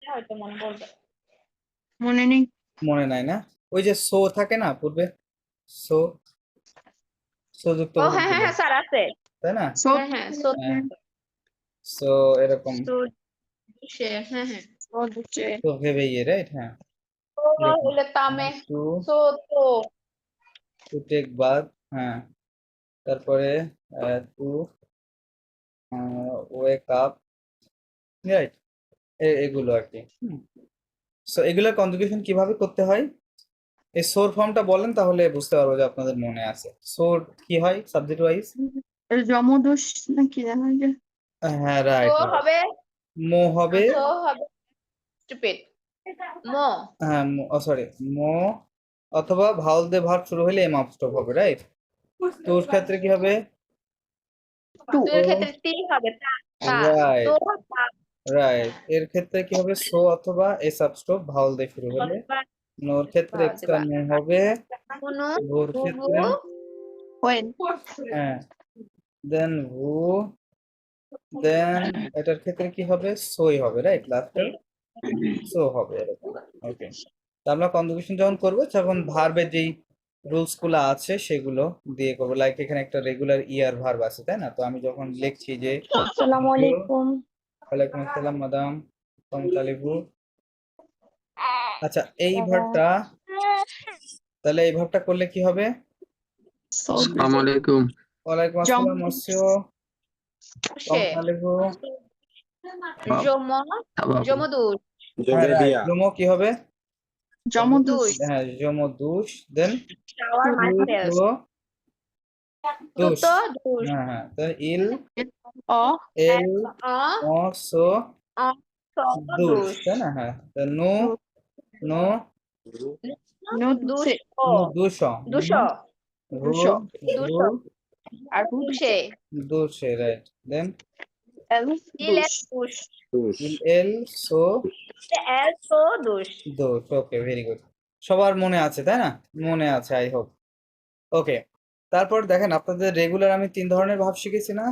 হয়তো মনে পড়বে। মনে নেই। মনে নাই না? ওই যে সো থাকে না পূর্বে, সো সো যুক্ত ও হ্যাঁ ভার্বগুলো, হ্যাঁ স্যার আছে। তাই না? সো হ্যাঁ হ্যাঁ সো হ্যাঁ, সো এরকম, সে হ্যাঁ হ্যাঁ সো দুচে তো ভেবেই রাইট, হ্যাঁ তো এরকম। হলে তামে টু সো তো টু টেক বাথ, হ্যাঁ, তারপরে টু ওয়েক আপ, রাইট, এগুলো আর কি। সো এগুলোর কনজুগেশন কিভাবে করতে হয়, এই সোর ফর্মটা বলেন তাহলে বুঝতে পারবো যে আপনাদের মনে আছে। সোর কি হয় সাবজেক্ট ওয়াইজ? জমদোষ নাকি জানা যায়। হ্যাঁ তো রাইট, হবে মো হবে, তো হবে স্টুপিড মো হ্যাঁ সরি, মো অথবা ভাওয়াল দিয়ে ভার্ব শুরু হলে এম স্টপ হবে, রাইট। তোর ক্ষেত্রে কি হবে? টু তো এর ক্ষেত্রে টি হবে তা তা তো রাইট তা রাইট, এর ক্ষেত্রে কি হবে? সো অথবা এ সাবস্টপ ভাওয়াল দিয়ে শুরু হলে। অথবা নোর ক্ষেত্রে এক্সট্রা নো হবে। কোনো ভোর ক্ষেত্রে ওয়েন হ্যাঁ, দেন ভু, দেন এটার ক্ষেত্রে কি হবে? সোই হবে, রাইট, লাস্টে সো হবে এরকম। ওকে, তো আমরা কনজুগেশন যখন করবো তখন ভার্বের যেই রুলস গুলো আছে সেগুলো দিয়ে করবো। লাইক এখানে একটা রেগুলার ইয়ার ভার্ব আছে, তাই না? তো আমি যখন লিখছি যে আসসালামু আলাইকুম ওয়ালাইকুম আসসালাম মাদাম তালিবু, আচ্ছা এই ভার্বটা, তাহলে এই ভার্বটা করলে কি হবে? সো আসসালামু আলাইকুম। ওয়ালাইকুম আসসালাম মসিও সে তালিবু, জম জমদুস হ্যাঁ রাইট, জমো কি হবে? জমদোষ হ্যাঁ জমো দুষ, দেন শাওয়ার মাইসেলফ দুষ, তো দুস হ্যাঁ হ্যাঁ, তো ইল অ এল আ ও সো আ দুষ, দুস তাই না? হ্যাঁ, তো নো নো নো দুস দুচে নো দুষ, দুশ ভু দুশ ভু আর দুশে দুষে, রাইট, দেন এল ইল দুষ দুস ইল এল সো এল সো দুস দুষ। ওকে, ভেরি গুড, সবার মনে আছে তাই না? মনে আছে আই হোপ। ওকে, তারপর দেখেন আপনাদের রেগুলার আমি তিন ধরনের ভাব শিখেছি না?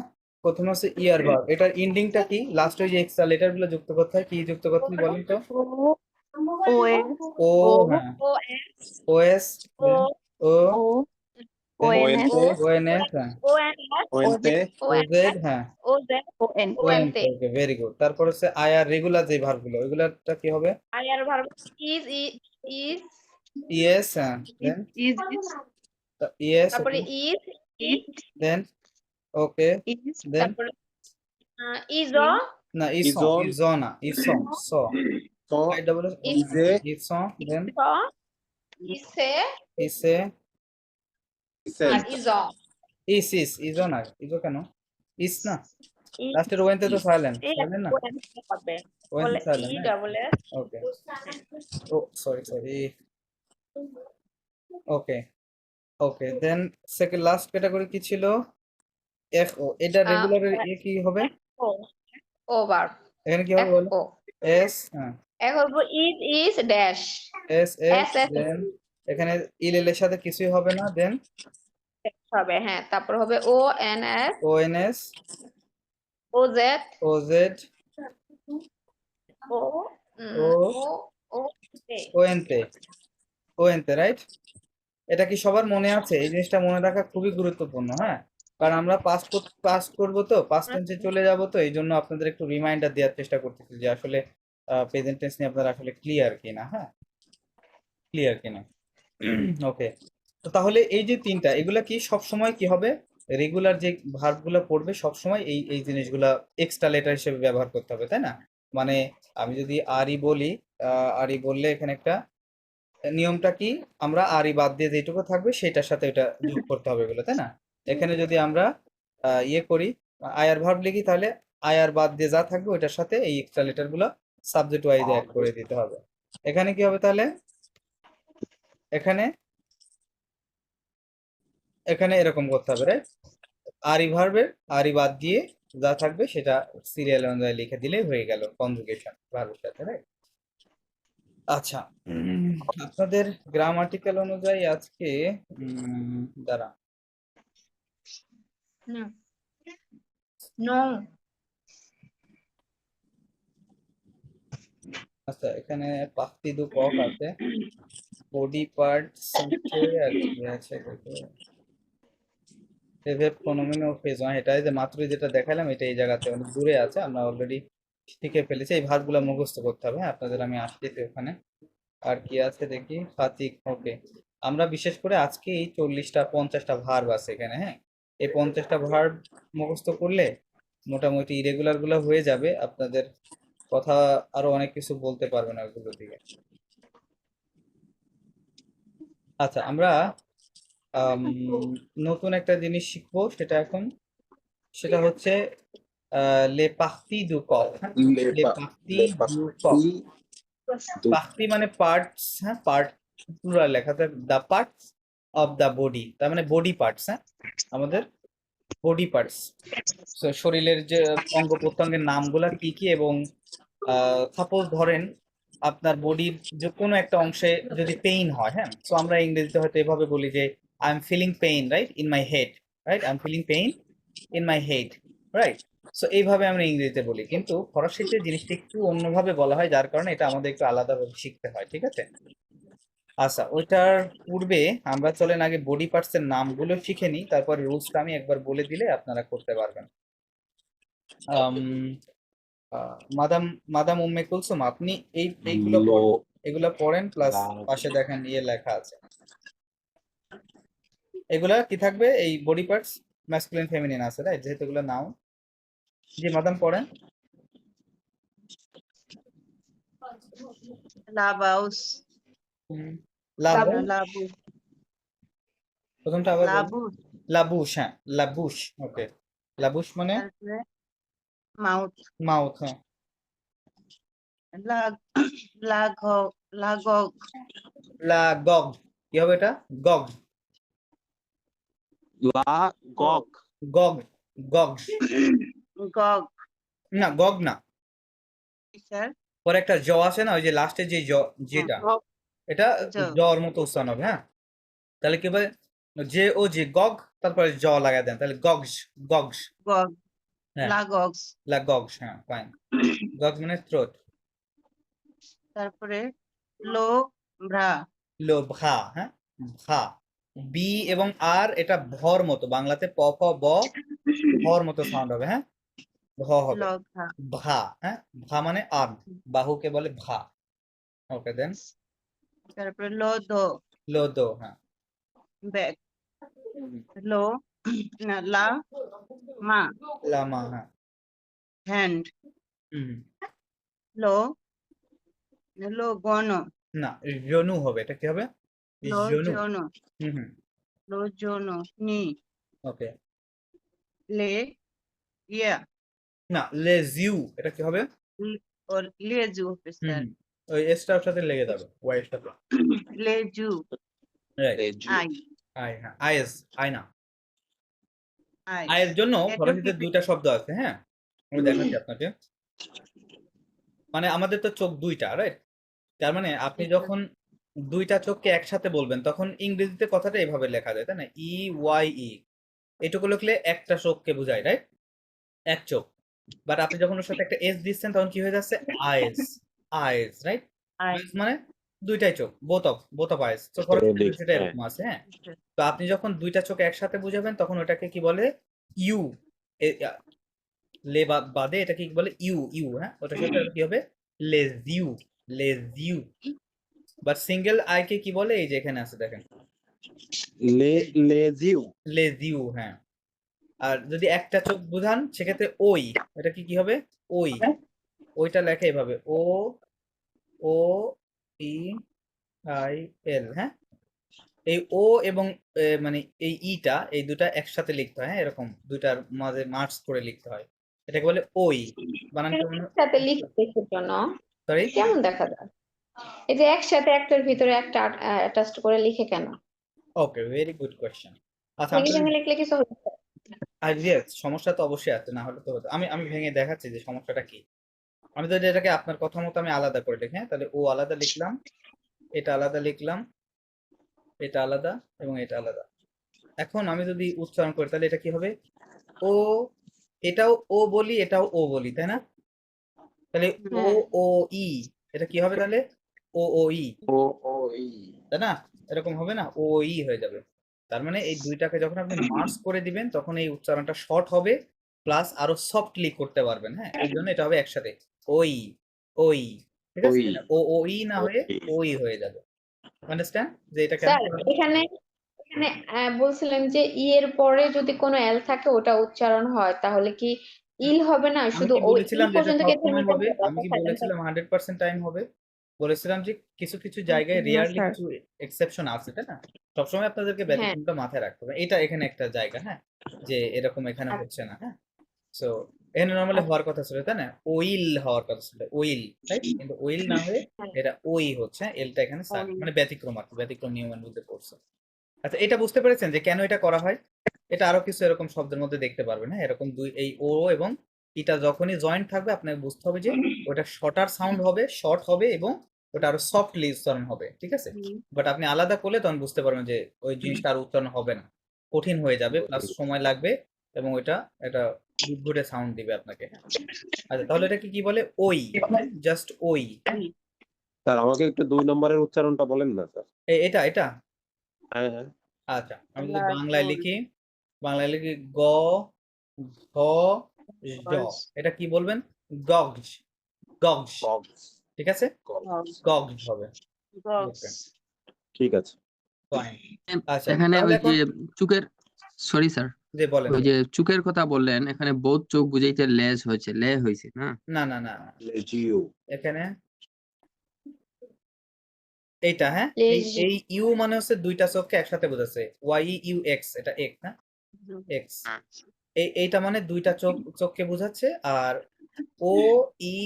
প্রথমে হচ্ছে ইয়ার ভাব, এটার এন্ডিংটা কি? লাস্টে ওই যে এক্সট্রা লেটার গুলো যুক্ত করতে হয়, কি যুক্ত করতে হয় বলেন তো? ও ওয়েন ও, ও হ্যাঁ, O S O S, O O, O then ONS O N S, হ্যাঁ, O N S O J O O N Z, S হ্যাঁ, O Z O N O O N, N তে okay very good. তারপর হচ্ছে I R regular যে verb গুলো ওইগুলারটা কি হবে? I R verb is is yes, হ্যাঁ, দেন ইজ ইয়েস, তারপরে ওকে, is it then okay, is then তারপরে ইজ ইন না ইসন, Izon, ইজন না ইসন, স so, I double S, is ize, ইসন, দেন ইসে ইসে, আর ises, ইজ ইস ইজন, আর ইজো কেন? ইস না, লাস্টের ওয়েনতে তো সাইলেন্ট, সাইলেন্ট না, হবে ওয়েনতে বলে ই সাইলেন্ট, ডাবল এস ওকে, ও সরি সরি, ওকে ওকে, দেন সেকেন্ড লাস্ট ক্যাটাগরি কি ছিল? এফ ও, এটা রেগুলারের এ কি হবে? ও ও ভার্ব এখানে কি হবে এফ বলো? ও এস, হ্যাঁ, এখন বলবো is dash S S, S S then এখানে ইল এর সাথে কিছুই হবে না, দেন হবে হ্যাঁ তারপর হবে O N S O N S, O Z O Z, O O O O A O N তে, ও এন তে, রাইট। এটা কি সবার মনে আছে? এই জিনিসটা মনে রাখা খুবই গুরুত্বপূর্ণ, হ্যাঁ, কারণ আমরা পাস্ট করব তো, পাস্ট টেন্সে চলে যাব, তো এই জন্য আপনাদের একটু রিমাইন্ডার দেওয়ার চেষ্টা করতেছি যে আসলে প্রেজেন্ট টেন্স নিয়ে আপনারা আসলে ক্লিয়ার কিনা, হ্যাঁ, ক্লিয়ার কিনা। ওকে, তো তাহলে এই যে তিনটা, এগুলা কি সব সময় কি হবে? রেগুলার যে ভার্বগুলো পড়বে সব সময় এই এই জিনিসগুলা এক্সট্রা লেটার হিসেবে ব্যবহার করতে হবে, তাই না? মানে আমি যদি আরই বলি, আরই বললে এখানে একটা নিয়মটা কি, আমরা আরই বাদ দিয়ে যেটুকু থাকবে সেটার সাথে এটা যোগ করতে হবে এগুলো, তাই না? এখানে যদি আমরা ইয়ে করি, আয়ার ভার্ব লিখি, তাহলে আয়ার বাদ দিয়ে যা থাকবে ওইটার সাথে এই এক্সট্রা লেটার গুলো সাবজেক্ট ওয়াইজ অ্যাড করে দিতে হবে। এখানে কি হবে তাহলে? এখানে এখানে এরকম করতে হবে, রাইট? আরই ভার্বের আরই বাদ দিয়ে যা থাকবে সেটা সিরিয়াল অনুযায়ী লিখে দিলেই হয়ে গেল কনজুগেশন ভার্বের সাথে, রাইট? আচ্ছা, আপনাদের গ্রামাটিক্যাল অনুযায়ী আজকে দাঁড়া, নো আচ্ছা, এখানে পাখতি দু কক আছে, বডি পার্টস আছে, আর কি আছে দেখো। ভেব ফনোমেনা ও ফেজ ওয়ান, এটা যে মাত্রই যেটা দেখালাম এটা এই জায়গাতে অনেক দূরে আছে, আমরা অলরেডি শিখে ফেলেছি। এই ভার্বগুলো মুখস্থ করতে হবে, হ্যাঁ, আপনাদের আমি আসতেছি ওখানে। আর কি আছে দেখি, ফাতিক, ওকে। আমরা বিশেষ করে আজকে এই 40টা 50টা ভার্ব আছে এখানে, হ্যাঁ। এই 50টা ভার্ব মুখস্থ করলে মোটামুটি ইরেগুলার গুলো হয়ে যাবে, আপনাদের কথা আরো অনেক কিছু বলতে পারবেন ওগুলো দিকে। আচ্ছা, আমরা আম, নতুন একটা জিনিস শিখবো, সেটা হচ্ছে লে পাখতি দু কক, হ্যাঁ। লে পাখতি Le দু কক। parti du পাখতি মানে পার্টস, হ্যাঁ, পার্ট প্লুরাল লেখা আছে, দা পার্টস অফ দা বডি, তার মানে বডি পার্টস, হ্যাঁ, আমাদের বডি পার্টস। শরীরের যে অঙ্গ প্রত্যঙ্গের নামগুলা কি কি, এবং সাপোজ ধরেন আপনার বডির যে কোনো একটা অংশে যদি পেইন হয়, হ্যাঁ, তো আমরা ইংরেজিতে হয়তো এভাবে বলি যে I am feeling pain, right, in my head, right, I am feeling pain in my head, right. So এইভাবে আমরা ইংরেজিতে বলি, কিন্তু ফরাসিতে জিনিসটা একটু অন্যভাবে বলা হয়, যার কারণে এটা আমাদের একটু আলাদাভাবে শিখতে হয়, ঠিক আছে। আচ্ছা, ওইটার পূর্বে আমরা চলেন আগে বডি পার্টস এর নামগুলো শিখে নিই, তারপর রুলসটা আমি একবার বলে দিলে আপনারা করতে পারবেন। আম, মাদাম মাদাম উম্মে কুলসুম, আপনি এইগুলো পড়েন, lo এগুলো পড়েন, প্লাস la পাশে দেখেন ইয়ে লেখা আছে, এগুলা কি থাকবে, এই বডি পার্টস ম্যাসকুলিন ফেমিনিন আছে, রাইট, যেহেতু এগুলো নাউন। জি মাদাম পড়েন। লাবাউস, লাবু, লাবু, প্রথমটা আবার বলুন। লাবুস, লাবুশ, হ্যাঁ, লাবুশ, ওকে। লাবুশ মানে তারপরে মাউথ, মাউথ, হ্যাঁ। লাগ, লাগ, লাগগ, লাগগ, কি হবে এটা, গগ, la gog গগ, গগ, গগ, না গগ না, স্যার, পরে একটা জ আছে না, ওই যে লাস্টে যে জ, যেটা, এটা জ, জর মতো উচ্চারণ হবে, হ্যাঁ। তাহলে কি বলে, যে ও যে গগ, তারপরে জ লাগাই দেন, তাহলে গগস, গগস, গগ, হ্যাঁ, লাগগস, লাগগস, হ্যাঁ, ফাইন। গগ মানে থ্রোট। তারপরে লো, ভ্রা, লো, ভা, হ্যাঁ, ভা, বি এবং আর, এটা ভর মতো, বাংলাতে প ফ ব, ভর মতো সাউন্ড হবে, হ্যাঁ, ভ হবে, লঘা, ভা, হ্যাঁ, ভা মানে আর্ম, বাহুকে বলে ভা, ওকে। দেন তারপরে লো, দো, লো দো, হ্যাঁ। ব্যাক, লো, না, লা, মা, লামা, হ্যাঁ। হ্যান্ড, হুম, লো, লো, গণ, না, জনু হবে, এটা কি হবে, লো, জনু। জন, হুম, লো, জন, নি, ওকে। লে, ইয়া, না, লেজিউ, এটা কি হবে, ও লেজু হবে স্যার, ওই এসটার সাথে লেগে যাবে, ওয়াইয়ের সাথে, লেজু, right. le ju eye, eye, হ্যাঁ, আইস, আয়না। আই, আয়ের জন্য এটা ফরাসিতে কি- দুইটা শব্দ আছে, হ্যাঁ, আমি দেখাচ্ছি আপনাকে। মানে আমাদের তো চোখ দুইটা, রাইট, তার মানে আপনি যখন দুইটা চোখকে একসাথে বলবেন, তখন ইংরেজিতে কথাটা এভাবে লেখা যায়, তাই না, ই ওয়াই ই, এটুকু লিখলে একটা চোখকে বোঝায়, রাইট, এক চোখ। বাট আপনি যখন ওর সাথে একটা এস দিচ্ছেন, তখন কি হয়ে যাচ্ছে, আইস, আইস, রাইট। আই, আইস মানে দুইটাই চোখ, বোথ অফ আইস, তো Edik, সেটা এরকম আছে, হ্যাঁ। তো আপনি যখন দুইটা চোখ একসাথে বুঝাবেন, তখন ওটাকে কি বলে, ইউ, লে বাদে এটা কি বলে, ইউ, ইউ, হ্যাঁ, ওটার সাথে কি হবে, লেজিউ, লেজিউ। বাট সিঙ্গেল আই কে কি বলে, এই যে এখানে আছে দেখেন, les yeux, লেজিউ, হ্যাঁ। আর যদি একটা চোখ বুঝান, সেক্ষেত্রে ওই, এটা কি হবে, ওই, ওইটা লেখা এভাবে, ও, ও, ই, আই, এল, হ্যাঁ। এই ও এবং মানে এই ইটা, এই দুটা একসাথে লিখতে হয়, হ্যাঁ, এরকম দুইটার মাঝে মার্চ করে লিখতে হয়, এটাকে বলে ওই। বানান কেমন, একসাথে লিখতে জন্য সরি। কেমন দেখা যায়, এই যে একসাথে একটার ভিতরে একটা অ্যাটাচড করে লিখে কেন, ওকে, ভেরি গুড কোয়েশ্চেন। আচ্ছা, ভেঙে ভেঙে লিখলে কিছু হচ্ছে, ইয়েস, সমস্যা তো অবশ্যই আছে, না হলে তো হতো। আমি ভেঙে দেখাচ্ছি যে সমস্যাটা কি। আমি যদি এটাকে আপনার কথা মতো আমি আলাদা করে লিখি, হ্যাঁ, তাহলে ও আলাদা লিখলাম, এটা আলাদা লিখলাম, এটা আলাদা এবং এটা আলাদা। এখন আমি যদি উচ্চারণ করি, তাহলে এটা কি হবে, ও, এটাও ও বলি, এটাও ও বলি, তাই না, তাহলে ও, হ্যাঁ, ও, ই, এটা কি হবে তাহলে? ও ও ই, ও ও ই তাই না? এরকম হবে না, ও ই হয়ে যাবে। তার মানে এই দুইটাকে যখন আপনি মার্জ করে দিবেন তখন এই উচ্চারণটা শর্ট হবে, প্লাস আরো সফটলি করতে পারবেন। হ্যাঁ, এই জন্য এটা হবে একসাথে ওই ওই, ঠিক আছে? ওই এটা ও ও ই না হয়ে ওই। ওই হয়ে যাবে। আন্ডারস্ট্যান্ড যে এটা কেন স্যার করা হয়? এখানে এখানে বলছিলেন যে ই এর পরে যদি কোনো এল থাকে ওটা উচ্চারণ হয়, তাহলে কি ইল হবে না? আমি শুধু কি ওই ই বলেছিলাম যে এটা পর্যন্ত গেছে সবসময় হবে? আমি কি সাইলেন্ট বলেছিলাম 100% টাইম হবে? বলেছিলাম যে কিছু কিছু জায়গায় না রেয়ারলি স্যার। কিছু এক্সেপশন আছে, তাই না? সবসময় আপনাদেরকে হ্যাঁ ব্যতিক্রমটা মাথায় রাখতে হবে। এটা এখানে একটা জায়গা, হ্যাঁ, যে এরকম এখানে হচ্ছে না। হ্যাঁ, সো এখানে নর্মালি আচ্ছা, হওয়ার কথা ছিল, তাই না? ওইল হওয়ার কথা ছিল, ওইল, রাইট? কিন্তু ওইল না হয়ে হ্যাঁ, এটা ওই হচ্ছে, হ্যাঁ, এলটা এখানে ওই। মানে ব্যতিক্রম আর কি, ব্যতিক্রম নিয়মের মধ্যে পড়ছে। আচ্ছা, এটা বুঝতে পেরেছেন যে কেন এটা করা হয়? এটা আরো কিছু এরকম শব্দের মধ্যে দেখতে পারবেন, হ্যাঁ, এরকম দুই, এই ও এবং ইটা যখনই জয়েন্ট থাকবে আপনাকে বুঝতে হবে যে ওটা শর্টার সাউন্ড হবে, শর্ট হবে, এবং ওটা আরো সফটলি উচ্চারণ হবে, ঠিক আছে? বাট আপনি আলাদা করলে তখন বুঝতে পারবেন যে ওই জিনিসটা আর উচ্চারণ হবে না, কঠিন হয়ে যাবে, প্লাস সময় লাগবে, এবং ওইটা এটা ঘুরে সাউন্ড দিবে আপনাকে। আচ্ছা, তাহলে এটাকে কি বলে? ওই, জাস্ট ওই। স্যার আমাকে একটু 2 নম্বরের উচ্চারণটা বলেন না স্যার। এটা এটা হ্যাঁ হ্যাঁ। আচ্ছা, আমি যদি লাজুল। বাংলায় লিখি, বাংলায় লিখি গ ঘ জ, এটা কি বলবেন? গগজ, গগজ, গগস ঠিক আছে? গগজ হবে। ওকে, ঠিক আছে। ফাইন। আচ্ছা, এখানে তাহলে ওই এখন যে চুকের, সরি স্যার, যে বলেন। ওই যে চুকের কথা বললেন, এখানে বোধ চোখ বুঝাইতে লেজ হয়েছে, লে হয়েছে না? না না না, লেজিও এখানে এইটা, হ্যাঁ, এই লেজ এই ইউ মানে হচ্ছে দুইটা চোখকে একসাথে বোঝাচ্ছে, ওয়াই ইউ এক্স, এটা এক না, এক্স, এইটা মানে দুইটা চোখকে বোঝাচ্ছে। আর ও ই,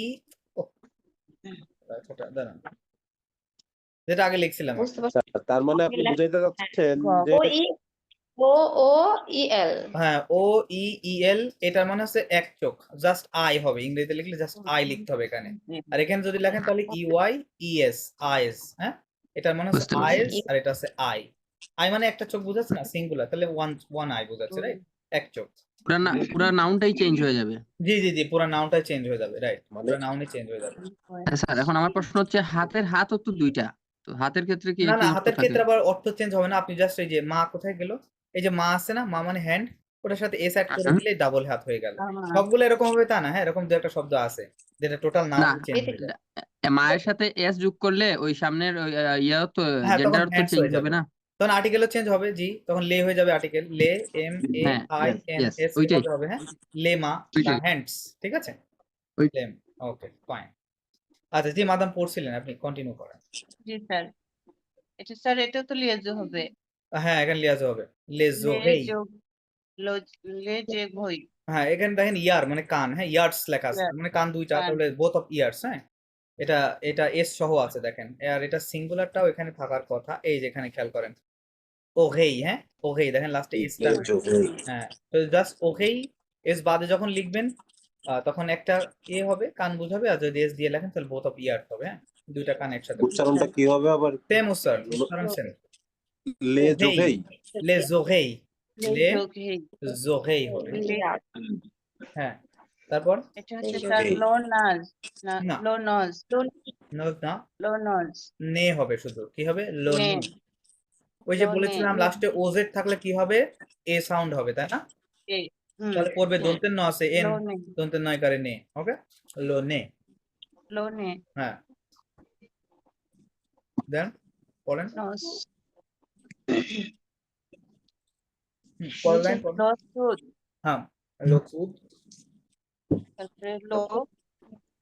দাঁড়ান, যেটা আগে লিখছিলাম আর বুঝতে কি। পারছি। স্যার, তার মানে আপনি বুঝাইতে চাচ্ছেন যে ও ই ও ও ই এল। হ্যাঁ, ও ই ই এল, এটার মানে হচ্ছে এক চোখ, জাস্ট আই হবে, ইংরেজিতে লিখলে জাস্ট আই লিখতে হবে এখানে। আর এখানে যদি লেখেন তাহলে ই ওয়াই ই এস, আইস, হ্যাঁ, এটার মানে হচ্ছে বুঝতে পারছি। আইস, আর এটা হচ্ছে আই। আই মানে একটা চোখ বোঝাচ্ছে না, সিঙ্গুলার, তাহলে ওয়ান ওয়ান আই বোঝাচ্ছে, রাইট? এক চোখ। পুরা নাউনটাই চেঞ্জ হয়ে যাবে। জি জি জি, পুরো নাউনটাই চেঞ্জ হয়ে যাবে, রাইট? মানে পুরো নাউনই চেঞ্জ হয়ে যাবে। স্যার এখন আমার প্রশ্ন হচ্ছে, হাতের হাতও তো দুইটা, তো হাতের ক্ষেত্রে কি না একই না, অর্থ হাতের থাকে? ক্ষেত্রে আবার অর্থ চেঞ্জ হবে না। আপনি জাস্ট এই যে মা কোথায় গেল, এই যে মা আছে না, মা মানে হ্যান্ড, ওটার সাথে এস অ্যাড করে দিলে ডাবল হাত হয়ে গেল। সবগুলো এরকম হবে তা না, হ্যাঁ, এরকম দু একটা শব্দ আছে যেটা টোটাল না, নাউন চেঞ্জ হয়ে যায়। মায়ের সাথে এস যোগ করলে ওই সামনের ইয়াও তো, হ্যাঁ, তখন জেন্ডার তো হ্যান্ডস চেঞ্জ হয়ে হবে যাবে, না? তখন আর্টিকেলও চেঞ্জ হবে, জি, তখন লে হয়ে যাবে আর্টিকেল, লে, এম এ হ্যাঁ, আই এন ইয়েস, এস, ওইটাই এভাবে হবে, হ্যাঁ, লে মা বা ওইটাই হ্যান্ডস, ঠিক আছে? ওই- লেম, ওকে, ফাইন। আচ্ছা, জি মাদাম পড়ছিলেন, আপনি কন্টিনিউ করেন। জি স্যার, এটা স্যার এটাও তো লিয়াজু হবে। হ্যাঁ, এখানে লিয়াজো হবে, লেজো লে হেই। যোগ লে যে ভই। হ্যাঁ, এখানে দেখেন ইয়ার মানে কান, হ্যাঁ, ইয়ার্স লেখা আছে, Yes, মানে কান দুইটা, কান। তাহলে বোথ অফ ইয়ার্স, হ্যাঁ, এটা এটা এস সহ আছে দেখেন, আর এটা সিঙ্গুলারটাও এখানে থাকার কথা, এই যে এখানে খেয়াল করেন, ওহেই, হ্যাঁ, ওহেই, দেখেন লাস্টে এসটা, লেজো হ্যাঁ, তো জাস্ট ওহেই, এস বাদে যখন লিখবেন তখন একটা এ হবে, কান বুঝাবে, আর যদি এস দিয়ে লেখেন তাহলে বোথ অফ ইয়ার্স হবে, হ্যাঁ, দুইটা কান একসাথে, উচ্চারণটা কি হবে আবার? সেম উচ্চারণ, উচ্চারণ সেম, লেজো ওহেই, লে জোহেই, লে লে যোগ হেই। জোহেই হবে, লে- হ্যাঁ, তারপর এটা হচ্ছে লে যোগ স্যার হেই। লো নাজ, না, লো নজ, না, লো নজ, নে হবে, শুধু কি হবে? লো নে, নে। ওই যে লো নে, বলেছিলাম লাস্টে ওজেড থাকলে কি হবে? এ সাউন্ড হবে, তাই না? এ, হুম, তাহলে পড়বে হ্যাঁ, দন্তের ন আছে, এন, লো নে, দন্তের নয় কারে নে, ওকে, লো নে, লো নে, হ্যাঁ, দেন পড়েন, নজ, পরের লাইন পড়েন, লো সুদ, হ্যাঁ, লোকুদ, তারপরে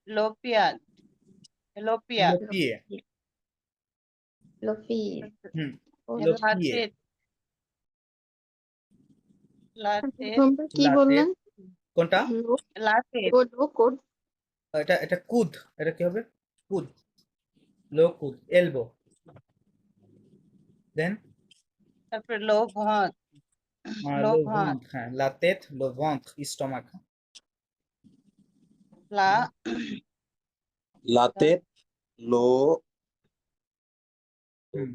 লো পিয়াদ, লো পিয়া, লোপিয়ে, লোফি হুম, লোপিয়ে, লাতে, কি লাতে, বললেন? কোনটা? লাতে, কোড কোড এটা কুদ, এটা কি হবে? কুদ, লোকুদ, এলবো, দেন তারপরে লো ভাত, লো লো ভাত, ভেন্ট্র, হ্যাঁ, লা টেট, লো ভেন্ট্র, স্টমাক, লা, লাতে লো হুম,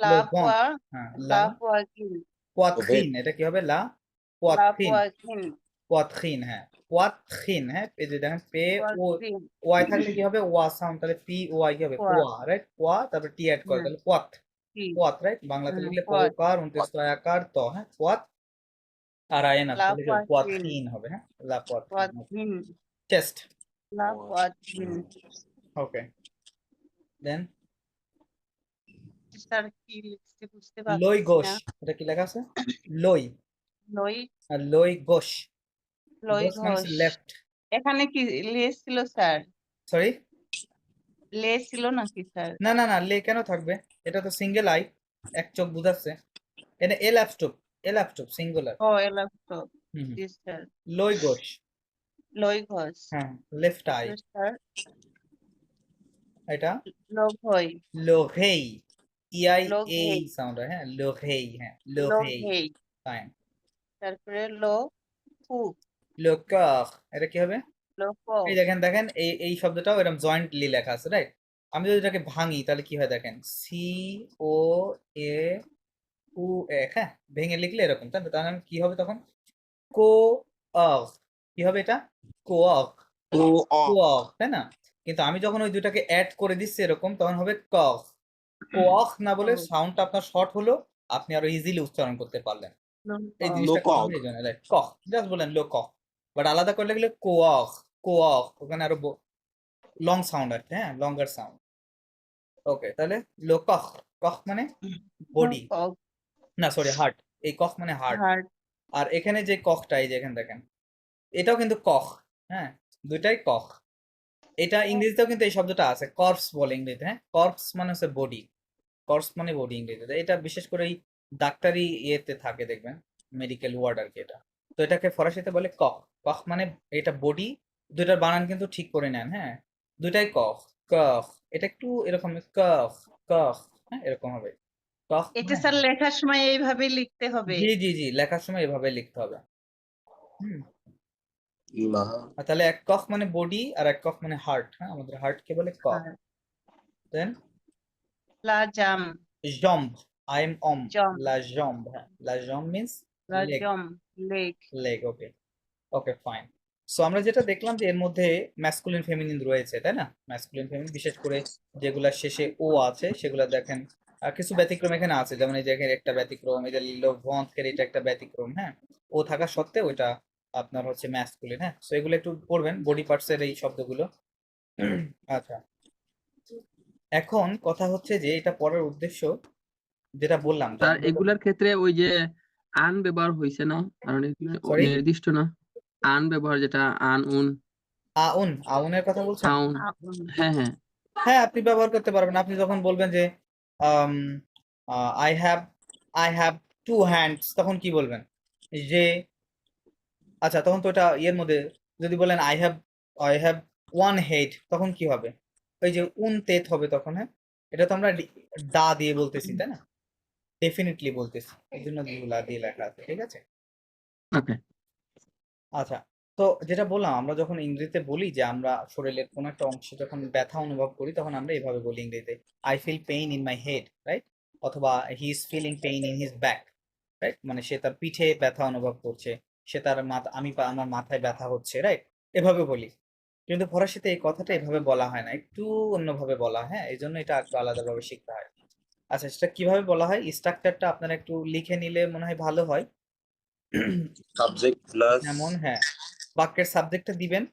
লা লো পোয়া, ভেন্ট্র, হ্যাঁ, লা লা পোয়াকিন, পোয়াট্রিন, এটা কি হবে? লা লা পোয়াট্রিন, পোয়াকিন, পোয়াতখিন, হ্যাঁ পোয়াতখিন, হ্যাঁ এই যে দেখেন পে ও পোয়াতখিন, ওয়াই থাকলে কি হবে ওয়া সাউন্ড, তাহলে পি ওয়াই কি হবে পোয়া, পোয়া, রাইট পোয়া, তারপর টি অ্যাড করে হুম, তাহলে পোয়াত, কি, পোয়াত রাইট, বাংলাতে লিখলে পোয়াত, পৌকার অন্ত্যেষ্টায়াকার ত, হ্যাঁ পোয়াত, আর আইএন লা আসলে লিখলে পোয়াতখিন, পোয়াতখিন হবে, হ্যাঁ লা পোয়াতখিন, পোয়াতখিন, চেস্ট, লা পোয়াতখিন। ওকে দেন স্যার কি লিখছে বুঝতে লই পারতেছি গোশ, না। এটা কি লেখা আছে লই, লই, আর লই গোশ, লই গোশ মানে ঘোষ। লেফট, এখানে কি লে ছিল স্যার? সরি লে ছিল নাকি স্যার? না না না লে কেন থাকবে, এটা তো সিঙ্গেল আই, এক চোখ বুঝাচ্ছে, এটা এল অ্যাপস্টপ সিঙ্গুলার, ও এলাকা, হুম জি স্যার। লই গোশ, লই ঘোষ। হ্যাঁ লেফট আই, তারপরে স্যার এটা লঘই, লোহেই, ইআই এই লঘেই, সাউন্ড হয়, হ্যাঁ লোহেই, হ্যাঁ লোহেই, লঘেই। ফাইন, তারপরে লো ফু, লোকখ, এটা কি হবে, লোক, এই দেখেন দেখেন এই শব্দটাও এরকম জয়েন্টলি লেখা আছে, রাইট, আমি যদি এটাকে ভাঙি তাহলে কি হয় দেখেন সি ও এ উ এক, হ্যাঁ ভেঙে লিখলে এরকম, তাই না, তাহলে কি হবে তখন কো অগ, কি হবে এটা কোঅগ, কোঅগ, তাই না, কিন্তু আমি যখন ওই দুটাকে অ্যাড করে দিচ্ছি এরকম তখন হবে কগ, কোঅগ না বলে সাউন্ডটা আপনার শর্ট হলো, আপনি আরো ইজিলি উচ্চারণ করতে পারলেন, এই জিনিসটা করা লোকক। হয় এই জন্য, লাইক কখ জাস্ট বলেন লো কখ, বাট আলাদা করলে গেলে কোঅগ, কোঅগ ওখানে আরো লং সাউন্ড আছে, হ্যাঁ লঙ্গার সাউন্ড, ওকে তাহলে লো কখ, কখ মানে বডি, লোক, না সরি হার্ট, এই কখ মানে হার্ট, হার্ট, আর এখানে যে কখটা এই যে এখানে দেখেন এটাও কিন্তু কখ, হ্যাঁ দুইটাই কখ, এটা ইংরেজিতেও কিন্তু এই শব্দটা আছে, কর্পস বলে ইংরেজিতে, হ্যাঁ কর্পস মানে হচ্ছে বডি, কর্পস মানে বডি ইংরেজিতে, এটা বিশেষ করে এই ডাক্তারি ইয়েতে থাকে দেখবেন, মেডিকেল ওয়ার্ড আর কি এটা, তো এটাকে ফরাসিতে বলে কখ, কখ মানে এটা বডি, দুইটার বানান কিন্তু ঠিক করে নেন, হ্যাঁ দুইটাই কখ, কখ, এটা একটু এরকম কখ, কখ, হ্যাঁ এরকম হবে কখ এটা মানে, স্যার লেখার সময় এইভাবে লিখতে হবে। জি জি জি লেখার সময় এভাবে লিখতে হবে, হুম, না, আর তাহলে এক কখ মানে বডি আর এক কখ মানে হার্ট, হ্যাঁ আমাদের হার্ট কে বলে কখ, আর দেন লা জাম, জম্ব, আই এম অম, জম, লা জম্ব, হ্যাঁ লা জম্ব মিন্স লা লেগ, জম, লেগ। লেগ, ওকে ওকে ফাইন, সো আমরা যেটা দেখলাম যে এর মধ্যে ম্যাসকুলিন ফেমিনিন রয়েছে, তাই না, ম্যাসকুলিন ফেমিনিন বিশেষ করে যেগুলা শেষে ও আছে সেগুলা দেখেন, আর কিছু ব্যতিক্রম এখানে আছে, যেমন এই দেখেন একটা ব্যতিক্রম, এই যে লোভন্তের এটা একটা ব্যতিক্রম, হ্যাঁ ও থাকা সত্ত্বেও ওইটা আপনার হচ্ছে ম্যাসকুলিন, হ্যাঁ সো এগুলো একটু পড়বেন বডি পার্টস এর এই শব্দগুলো, আচ্ছা এখন কথা হচ্ছে যে এটা পড়ার উদ্দেশ্য যেটা বললাম যে স্যার আমরা এগুলার ক্ষেত্রে ওই যে আন ব্যবহার হয়েছে না, কারণ এগুলো সরি নির্দিষ্ট না, আন ব্যবহার যেটা আন উন আউন, আউনের কথা বলছেন, আউন, হ্যাঁ হ্যাঁ হ্যাঁ আপনি ব্যবহার করতে পারবেন, আপনি যখন বলবেন যে I have I have to hands তখন কি বলবেন যে, আচ্ছা তখন তো এটা ইয়ের মধ্যে, যদি বলেন আই হ্যাভ ওয়ান হেড তখন কি হবে, ওই যে উন তেত হবে তখন, হ্যাঁ এটা তো আমরা দা দিয়ে বলতেছি তাই না, ডেফিনেটলি বলতেছি এই জন্য দুলা দিয়ে লেখা আছে, ঠিক আছে, ওকে আচ্ছা তো যেটা বললাম আমরা যখন ইংরেজিতে বলি যে আমরা শরীরের কোনো একটা অংশে যখন ব্যথা অনুভব করি তখন আমরা এভাবে বলি ইংরেজিতে I feel pain in my head, right, অথবা he is feeling pain in his back, right, মানে সে তার পিঠে ব্যথা অনুভব করছে, সে তার মাথা আমার মাথায় ব্যথা হচ্ছে, রাইট, এভাবে বলি, কিন্তু ফরাসিতে এই কথাটা এভাবে বলা হয় না, একটু অন্যভাবে বলা হয়, হ্যাঁ এই জন্য এটা একটু আলাদাভাবে শিখতে হয়, আচ্ছা সেটা কিভাবে বলা হয় স্ট্রাকচারটা আপনারা একটু লিখে নিলে মনে হয় ভালো হয়, সাবজেক্ট প্লাস যেমন হ্যাঁ বাক্যের সাবজেক্টটা দিবেন,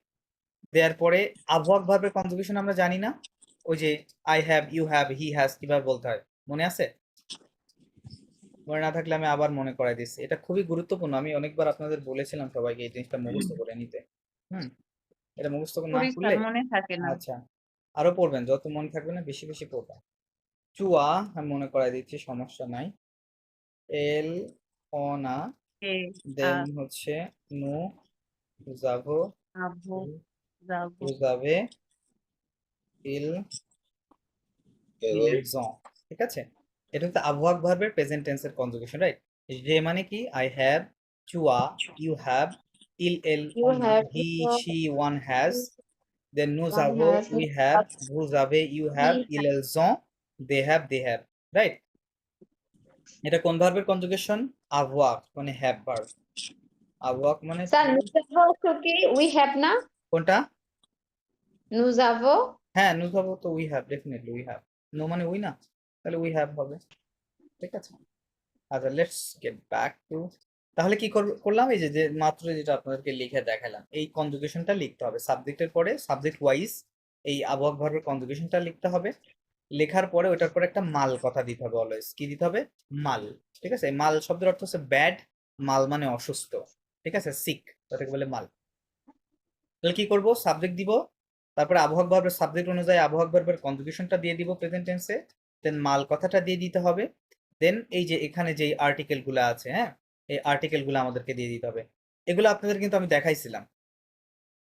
দেওয়ার পরে আবহাওয়াক ভার্বের কনজুগেশন আমরা জানি না, ওই যে I have you have he has কিভাবে বলতে হয় মনে আছে, মনে না থাকলে আমি আবার মনে করাই দিচ্ছি, এটা খুবই গুরুত্বপূর্ণ, আমি অনেকবার আপনাদের বলেছিলাম সবাইকে এই জিনিসটা মুখস্থ করে নিতে, হুম এটা মুখস্থ না করি করলে, স্যার মনে থাকে না। আচ্ছা আরো পড়বেন, যত মনে থাকবে না বেশি বেশি পড়বেন, চুয়া আমি মনে করাই দিচ্ছি সমস্যা নাই, এল অনা, এ দেন হচ্ছে নু, জাভো, আভো, যাবো, যাবে, ইল লিয়েজন, ঠিক আছে, এটা হচ্ছে আবহাওয়াক ভার্বের প্রেজেন্ট টেন্সের কনজুগেশন, রাইট, যে মানে কি আই হ্যাভ, চুয়া, ইউ হ্যাভ, ইল এল You অনা, have he to she one has, then nous one avons has we have, vous avez you have, he ils ont they have, right, এটা কোন ভার্বের কনজুগেশন আবহাওয়াক মানে হ্যাভ ভার্ব, আবহাওয়া মানে স্যার নুজাভো হচ্ছে কি উই হ্যাভ না? কোনটা? নুজাভো হ্যাঁ, নুজ হবো তো we have, definitely we have. No মানে উই না, তাহলে উই হ্যাভ হবে। ঠিক আছে। আচ্ছা, লেটস গেট ব্যাক টু, তাহলে কি করলাম, এই যে যে মাত্র যেটা আপনাদেরকে লিখে দেখালাম, এই কনজুগেশনটা লিখতে হবে সাবজেক্টের পরে, সাবজেক্ট ওয়াইজ এই আবহাওয়া ভার্বের কনজুগেশনটা লিখতে হবে। লেখার পরে ওটার পরে একটা মাল কথা দিতে হবে, অলওয়েজ কি দিতে হবে? মাল। ঠিক আছে, এই মাল শব্দের অর্থ হচ্ছে ব্যাড, মাল মানে অসুস্থ। ঠিক আছে, সিক, তাকে বলে মাল। তাহলে কি করব, সাবজেক্ট দিব, তারপরে আবহাওয়া ভার্বের সাবজেক্ট অনুযায়ী আবহাওয়া ভার্বের কনজুগেশনটা দিয়ে দিব প্রেজেন্ট টেন্সে, দেন মাল কথাটা দিয়ে দিতে হবে, দেন এই যে এখানে যে আর্টিকেল গুলো আছে, হ্যাঁ, এই আর্টিকেল গুলো আমাদেরকে দিয়ে দিতে হবে। এগুলো আপনাদের কিন্তু আমি দেখাইছিলাম,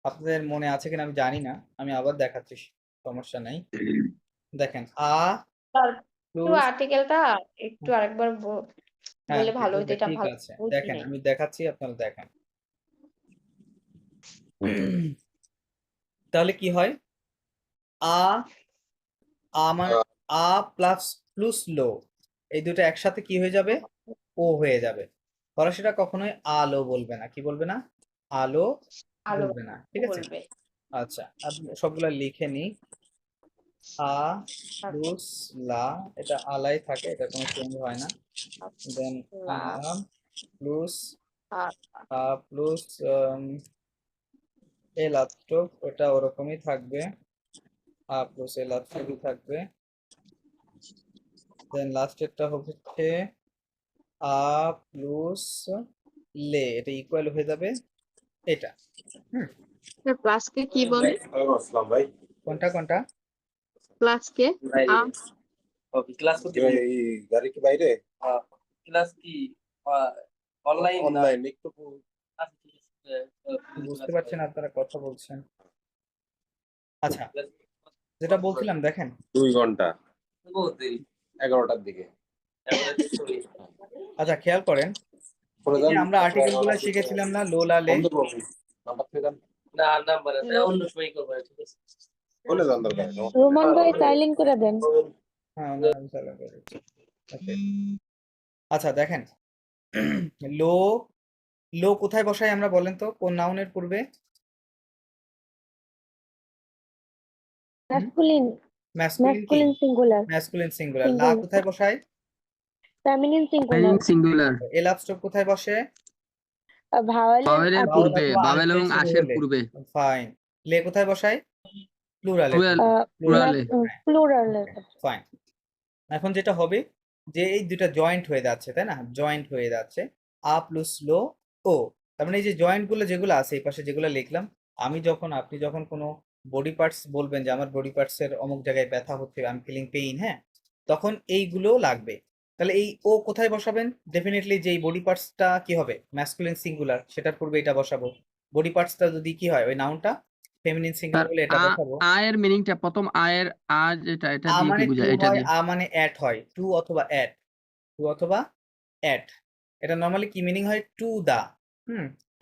আপনাদের মনে আছে কিনা আমি জানি না, আমি আবার দেখাচ্ছি, সমস্যা নাই। দেখেন স্যার একটু প্লাস, আর্টিকেলটা একটু আরেকবার হ্যাঁ বলে ভালো হতো, এটা ঠিক ভালো আছে, বুঝি দেখেন নাই। আমি দেখাচ্ছি, আপনারা দেখেন। তাহলে কি হয়, আ আমার আ প্লাস প্লুস লো, এই দুটো একসাথে কি হয়ে যাবে? ও হয়ে যাবে। ফরাসিরা কখনোই আলো বলবে না, কি বলবে না? আলো ভালো বলবে না। ঠিক আছে, বলবে। আচ্ছা আপনি সবগুলা লিখে নি। আ প্লুস লা, এটা আলাই থাকে, এটা কোনো চেঞ্জ হয় না। দেন আ প্লুস প্লুস এল আত্রক, ওটা ওরকমই থাকবে, আ প্লুস এল আত্রকই থাকবে। দেন লাস্টেরটা হচ্ছে আ প্লুস লে, এটা ইকুয়াল হয়ে যাবে এটা। হুম, প্লাস কে কি বলে? আসসালাম ভাই। কোনটা কোনটা? প্লাস কে? আ ক্লাস করতে এই গাড়ি কি বাইরে? ক্লাস কি অনলাইন অনলাইন একটু বুঝতে পারছেন আপনারা কথা বলছেন। আচ্ছা, যেটা বলছিলাম দেখেন, 2 ঘন্টা বহুত দেরি 11টার দিকে। আচ্ছা খেয়াল করেন, পরে এই যে যান, আমরা আর্টিকেল গুলো শিখেছিলাম না, লো লা লে, বন্ধ করুন। নাম্বার থেকে যান। না নাম্বার আছে অন্য সময় করবো ঠিক আছে বলে যান দরকার নেই। রোমান ভাই সাইলেন্ট করে দেন। হ্যাঁ আমি চালু করে দিচ্ছি। Okay. আচ্ছা দেখেন, লো লো কোথায় বসাই আমরা বলেন তো, কোন নাউনের পূর্বে? ম্যাসকুলিন ম্যাসকুলিন কি? Masculine singular masculine singular. লা কোথায় বসাই? Feminine singular feminine singular. এলাপস্টপ কোথায় বসে? ভাওয়েলের বাওয়েলের বাউল পূর্বে, অথবা বাওয়েল আলিফ এবং দিয়ে শুরু আশের হলে। পূর্বে, ফাইন। লে কোথায় বসাই? প্লুরালে। প্লুরালে। প্লুরালের। ফাইন। এখন যেটা হবে যে এই দুটা জয়েন্ট হয়ে যাচ্ছে, তাই না? জয়েন্ট হয়ে যাচ্ছে, আ প্লুস লো ও, তার মানে এই যে জয়েন্ট গুলো যেগুলো আছে এই পাশে যেগুলো লিখলাম, আপনি যখন কোনো বডি পার্টস বলবেন যে আমার বডি পার্টস এর অমুক জায়গায় ব্যথা হচ্ছে, আই এম ফিলিং পেইন, হ্যাঁ, তখন এইগুলো লাগবে। তাহলে এই ও কোথায় বসাবেন? ডেফিনেটলি যেই বডি পার্টসটা কি হবে ম্যাসকুলিন সিঙ্গুলার, সেটার পূর্বে এটা বসাবো। বডি পার্টসটা যদি কি হয়, ওই নাউনটা ফেমিনিন তার সিঙ্গুলার হলে এটা বসাবো। আয়ের মিনিংটা প্রথম আয়ের যেটা, এটা আ দিয়ে কি মানে টু বোঝায়? এটা হয়, দিয়ে আ মানে অ্যাট হয়, টু অথবা অ্যাট, টু অথবা অ্যাট। এটা নর্মালি কি মিনিং হয়? টু দা,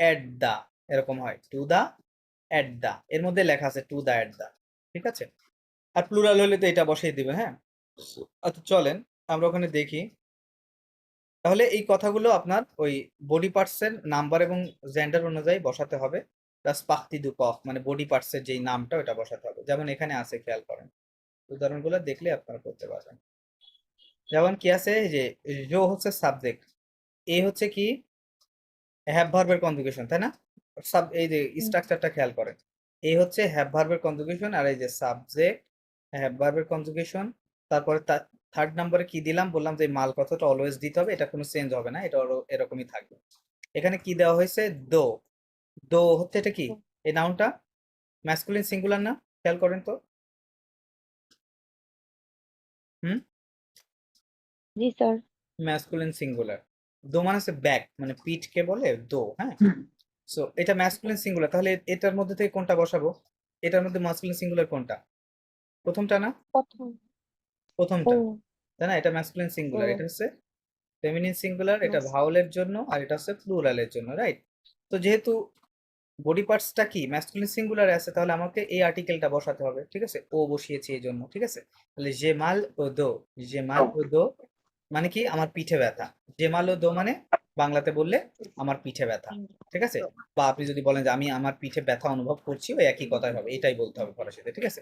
অ্যাট দা, এরকম হয়, টু দা অ্যাট দা, এর মধ্যে লেখা আছে টু দা অ্যাট দা। ঠিক আছে, আর প্লুরাল হলে তো এটা বসিয়ে দিবে। হ্যাঁ, আচ্ছা চলেন আমরা ওখানে দেখি। তাহলে এই কথাগুলো আপনার ওই বডি পার্টস এর নাম্বার এবং জেন্ডার অনুযায়ী বসাতে হবে, প্লাস পাখতি দু কফ মানে বডি পার্টস এর যেই নামটা ওটা বসাতে হবে, যেমন এখানে আছে, খেয়াল করেন উদাহরণগুলো দেখলে আপনারা করতে পারবেন। যেমন কি আছে, এই যে জো হচ্ছে সাবজেক্ট, এ হচ্ছে কি হ্যাভ ভার্বের কনজুগেশন, তাই না? এই যে স্ট্রাকচারটা খেয়াল করেন, এ হচ্ছে হ্যাভ ভার্বের কনজুগেশন, আর এই যে সাবজেক্ট হ্যাভ ভার্বের কনজুগেশন। তারপরে থার্ড নম্বরে কি দিলাম, বললাম যে মাল কথাটা অলওয়েজ দিতে হবে, এটা কোনো চেঞ্জ হবে না, এটা এরকমই থাকবে। এখানে কি দেওয়া হয়েছে? দো। দো হচ্ছে এটা কি, এই নাউনটা ম্যাসকুলিন সিঙ্গুলার না? খেয়াল করেন তো। জি স্যার। Masculine singular. দো মানে হচ্ছে ব্যাক, মানে পিঠকে বলে দো, হ্যাঁ। সো এটা ম্যাসকুলিন সিঙ্গুলার, তাহলে এটার মধ্যে থেকে কোনটা বসাবো? এটার মধ্যে ম্যাসকুলিন সিঙ্গুলার কোনটা? প্রথমটা না? প্রথম। প্রথমটা, ও তাই না? এটা ম্যাসকুলিন সিঙ্গুলার, ও। এটা হচ্ছে ফেমিনিন সিঙ্গুলার, এটা ভাওয়েলের জন্য, আর এটা হচ্ছে প্লুরালের জন্য, রাইট? তো যেহেতু বডি পার্টসটা কি ম্যাসকুলিন সিঙ্গুলারে আছে, তাহলে আমাকে এই আর্টিকেলটা বসাতে হবে। ঠিক আছে, ও বসিয়েছি এই জন্য। ঠিক আছে, তাহলে যে মাল ও দো, যে মাল ও দো মানে কি আমার পিঠে ব্যথা, জেমালো দো মানে বাংলাতে বললে আমার পিঠে ব্যথা, ঠিক আছে? বা আপনি যদি বলেন যে আমি আমার পিঠে ব্যথা অনুভব করছি, ওই একই কথাই হবে, এটাই বলতে হবে ফরাসিতে, ঠিক আছে?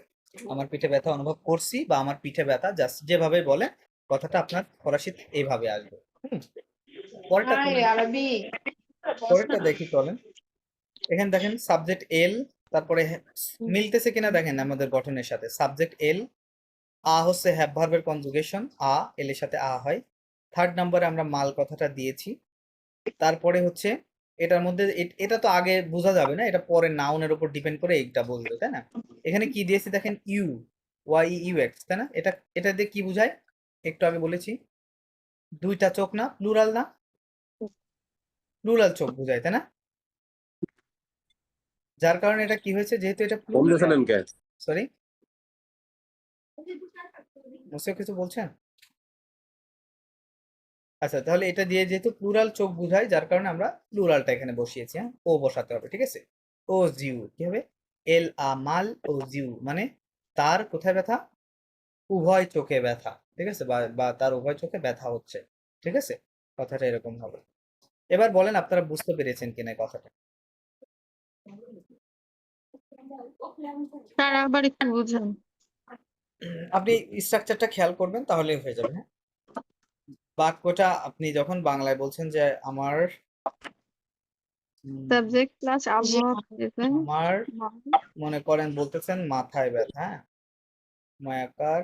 আমার পিঠে ব্যথা অনুভব করছি বা আমার পিঠে ব্যথা, জাস্ট যেভাবে বলে কথাটা আপনার ফরাসিতে এইভাবে আসবে। পরেরটা হাই চলেন, আরবি পরেরটা দেখি চলেন। এখানে দেখেন সাবজেক্ট এল, তারপরে মিলতেছে কিনা দেখেন আমাদের গঠনের সাথে। সাবজেক্ট এল, আ হচ্ছে হ্যাভ ভার্বের কনজুগেশন, আ এল এর সাথে আ হয়। থার্ড নম্বরে আমরা মাল কথাটা দিয়েছি। তারপরে হচ্ছে এটার মধ্যে এটা তো আগে বোঝা যাবে না, এটা পরে নাউনের উপর ডিপেন্ড করে এইটা বলবে, তাই না? এখানে কি দিয়েছি দেখেন, ইউ, ওয়াই ইউ এক্স, তাই না? এটা দিয়ে কি বোঝায় একটু আগে বলেছি, দুইটা চোখ না, প্লুরাল না, প্লুরাল চোখ বোঝায়, তাই না? যার কারণে এটা কি হয়েছে, যেহেতু এটা বলতেছিলেন কে? সরি, মুসিও কিছু বলছেন? আচ্ছা, তাহলে এটা দিয়ে যেহেতু প্লুরাল চোখ বোঝায়, যার কারণে আমরা প্লুরালটা এখানে বসিয়েছি, হ্যাঁ, ও বসাতে হবে, ঠিক আছে? ও জিউ কি হবে, এল আ মাল ও জিউ মানে তার কোথায় ব্যথা, উভয় চোখে ব্যথা, ঠিক আছে? বা তার উভয় চোখে ব্যথা হচ্ছে, ঠিক আছে? কথাটা এরকম হবে। এবার বলেন আপনারা বুঝতে পেরেছেন কিনা কথাটা। স্যার আবার একটু বুঝান। আপনি স্ট্রাকচারটা খেয়াল করবেন তাহলে হয়ে যাবে, হ্যাঁ? বাক্যটা আপনি যখন বাংলায় বলছেন যে আমার সাবজেক্ট প্লাস আবহাওয়া প্রেজেন্ট আমার মনে করেন বলতেছেন মাথায় ব্যথা, হ্যাঁ, মায়াকার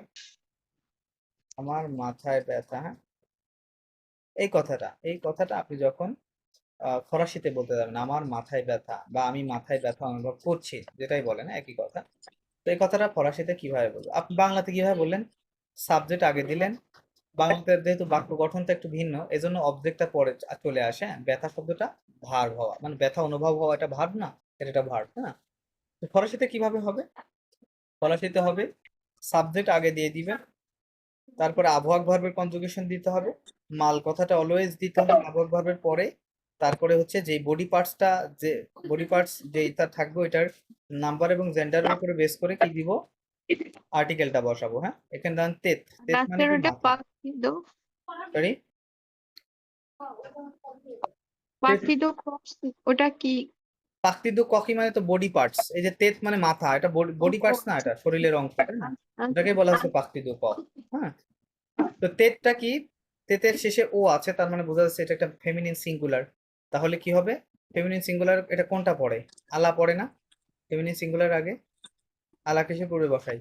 আমার মাথায় ব্যথা, হ্যাঁ, এই কথাটা আপনি যখন ফরাসিতে বলতে যাবেন, আমার মাথায় ব্যথা বা আমি মাথায় ব্যথা অনুভব করছি, যেটাই বলেন একই কথা। তো এই কথাটা ফরাসিতে কিভাবে বলবো, আপনি বাংলাতে কিভাবে বললেন, সাবজেক্ট আগে দিলেন, বাংলাতে যেহেতু বাক্য গঠনটা একটু ভিন্ন, এজন্য অবজেক্টটা পরে চলে আসে, হ্যাঁ? ব্যথা শব্দটা ভার্ব হওয়া, মানে ব্যথা অনুভব হওয়া, এটা ভার্ব না, এটা ভার্ব, না? তো ফরাসিতে কিভাবে হবে, ফরাসিতে হবে সাবজেক্ট আগে দিয়ে দিবেন, তারপরে আবহাওয়াক ভার্বের কনজুগেশন দিতে হবে, মাল কথাটা অলওয়েজ দিতে হবে আবহাওয়াক ভার্বের পরে, তারপরে হচ্ছে যে বডি পার্টস যেটা থাকবে ওইটার নাম্বার এবং জেন্ডারের উপরে বেস করে কি দিব, আর্টিকেলটা বসাবো, হ্যাঁ? এখানে দেন তেত, তেত মানে কি ওটা মাথা, পাখিদো সরি, পাখিদো ওটা কি? পাখিদু ককি মানে তো বডি পার্টস, এই যে তেত মানে মাথা, এটা বডি পার্টস না, এটা শরীরের অংশ, তাই না? এটাকে বলা হচ্ছে পাখিদু ক, হ্যাঁ? তো তেতটা কি, তেতের শেষে ও আছে, তার মানে বোঝা যাচ্ছে এটা একটা ফেমিনিন সিঙ্গুলার। তাহলে কি হবে, ফেমিনিন সিঙ্গুলার এটা কোনটা পড়ে, আলা পড়ে না? ফেমিনিন সিঙ্গুলার আগে আলা কিসে পড়বে বসাই,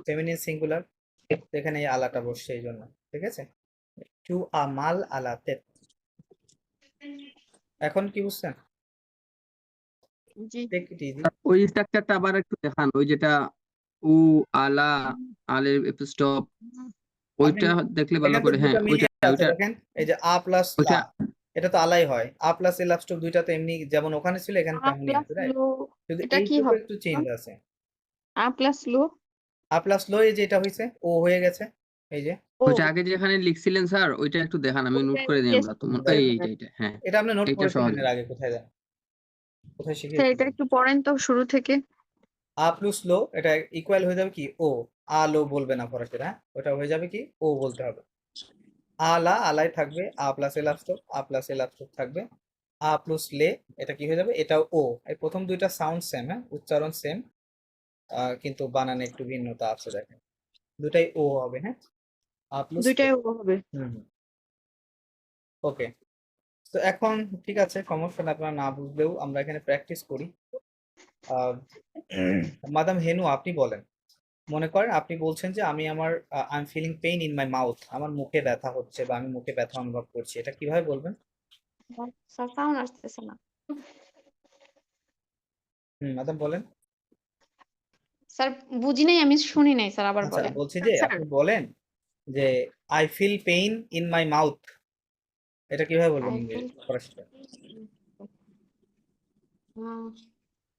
ফেমিনিন সিঙ্গুলার, এখানে এই আলাটা বসছে এই জন্য, ঠিক আছে? টু আমাল আলা তেত। এখন কি বুঝছেন? জি টেক ইট ইজি। ওই স্ট্রাকচারটা আবার একটু দেখান, ওই যেটা উ, আলা, আলের স্টপ, আপনি ওইটা দেখলে ভালো এখানে তো করে। হ্যাঁ, দুটো মিলিয়ে আছে ওইটা দেখেন, এই যে আ প্লাস ওইটা লা, এটা তো আলাই হয়, আ প্লাস এ লাস্ট দুইটা তো এমনি যেমন ওখানে ছিল এখানে আ তেমনই প্লাস আছে, রাইট? লো, শুধু এটা কি এইটুকু হবে? একটু চেঞ্জ আছে। আ প্লাস লো, আ প্লাস লো, এই যে এটা হয়েছে ও হয়ে গেছে, এই যে ও ওইটা আগে যেখানে লিখছিলেন স্যার, ওইটা একটু দেখান, আমি নোট করে দিই আমরা তোমার। দেখেন, এইটা হ্যাঁ, এটা আপনি নোট এইটা করেছিলেন সহজ। এর আগে, কোথায় দেন, কোথায় স্যার এটা শিখিয়েছিলেন? একটু পড়েন তো শুরু থেকে। আ প্লাস লো এটা ইকুয়াল হয়ে যাবে কি ও, আ লো বলবে না ফরাসি, হ্যাঁ, ওটা হয়ে যাবে কি ও বলতে হবে। আলা আলাই থাকবে, আ প্লাস এ লাস্ট, আ প্লাস এ লাস্ট থাকবে, আ প্লাস লে, এটা কি হয়ে যাবে, এটাও ও। এই প্রথম দুইটা সাউন্ড সেম, হ্যাঁ, উচ্চারণ সেম, কিন্তু বানানে একটু ভিন্নতা আছে, দেখেন দুটাই ও হবে, হ্যাঁ, আ প্লাস লে। দুইটাই ও হবে। ওকে, তো এখন ঠিক আছে, সমস্যা না, আপনারা না বুঝলেও আমরা এখানে প্র্যাকটিস করি। মাদাম হেনু আপনি বলেন, মনে করেন আপনি বলছেন যে আমি আমার I am feeling pain in my mouth, আমার মুখে ব্যথা হচ্ছে বা আমি মুখে ব্যথা অনুভব করছি, এটা কিভাবে বলবেন? স্যার সাউন্ড আসতেছে না। মাদাম বলেন। স্যার বুঝি নাই, আমি শুনি নাই, স্যার আবার আচ্ছা, বলেন। বলছি যে স্যার আপনি বলেন যে I feel pain in my mouth, এটা কিভাবে বলবেন আই ইংরেজি ফিল ফরাসিতে?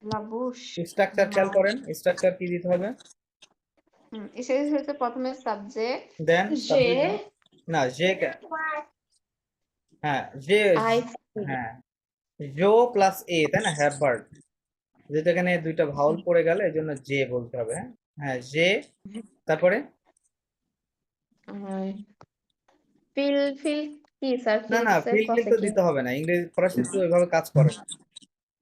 লা বুশ। স্ট্রাকচার খেয়াল করেন, স্ট্রাকচার কি দিতে হবে, এসে হচ্ছে প্রথমে সাবজেক্ট, দেন যে সাবজেক্ট না, যে হ্যাঁ যে, আই হ্যাঁ, জো প্লাস এ, তাই না, হ্যাভ ভার্ব, যেহেতু এখানে দুইটা ভাউল পড়ে গেল এই জন্য যে বলতে হবে, হ্যাঁ, হ্যাঁ যে, তারপরে ফিল ফিল কি স্যার না না ফিলসের ফিল কথা তো কি দিতে হবে না, ইংরেজি ফরাসি তো এভাবে কাজ করে না।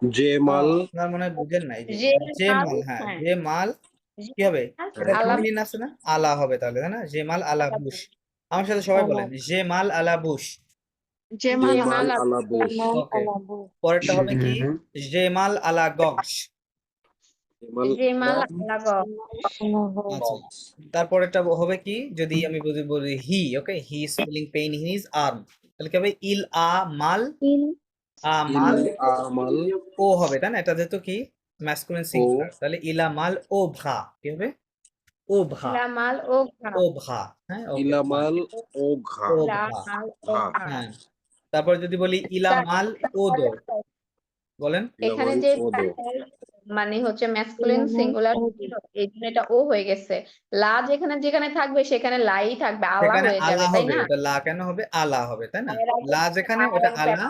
যে মাল আপনার মনে হয় বুঝেন নাই যে যে যে মাল, মাল, হ্যাঁ হ্যাঁ যে মাল যে কি হবে, মাল এটা আলা ফেমিনিন আছে না, আলা হবে তাহলে, তাই না? যে মাল আলা বুশ। আমার সাথে সবাই বলেন যে মাল আলা বুশ। যে যে মাল মাল আলা বুশ। Jamal ওকে, Alabu. পরেরটা হবে কি হুম। যে মাল আলা গগস। যে মাল যে মাল আলা গ Alabu. আচ্ছা, তারপরেরটা হবে কি, যদি আমি বলি he, okay, he is feeling pain in his arm, তাহলে কি হবে ইল আ মাল, Il আ ইল মাল আমাল ও হবে, তাই না? এটা যেহেতু কি ম্যাসকুলিন সিঙ্গুলার, তাহলে ইলা মাল ও ভা, কি হবে ও ভা, ইলা মাল ও ঘা ও ভা, হ্যাঁ ওকে ইলামাল ও ঘা। ও ইলা ভা, মাল ও ঘা। ঘা হ্যাঁ। তারপর যদি বলি ইলা স্যার মাল ও দো, বলেন। এখানে ইলামাল যে ও দো। মানে হচ্ছে ম্যাসকুলিন Ilamal সিঙ্গুলার Odu. এই জন্য এটা ও হয়ে গেছে। লা যেখানে যেখানে থাকবে সেখানে লাই থাকবে, আলা সেখানে হয়ে আলা যাবে তাই হবে, না? ওটা লা কেন হবে, আলা হবে, তাই না? এর আগে লা যেখানে আর ওটা একটা আলা,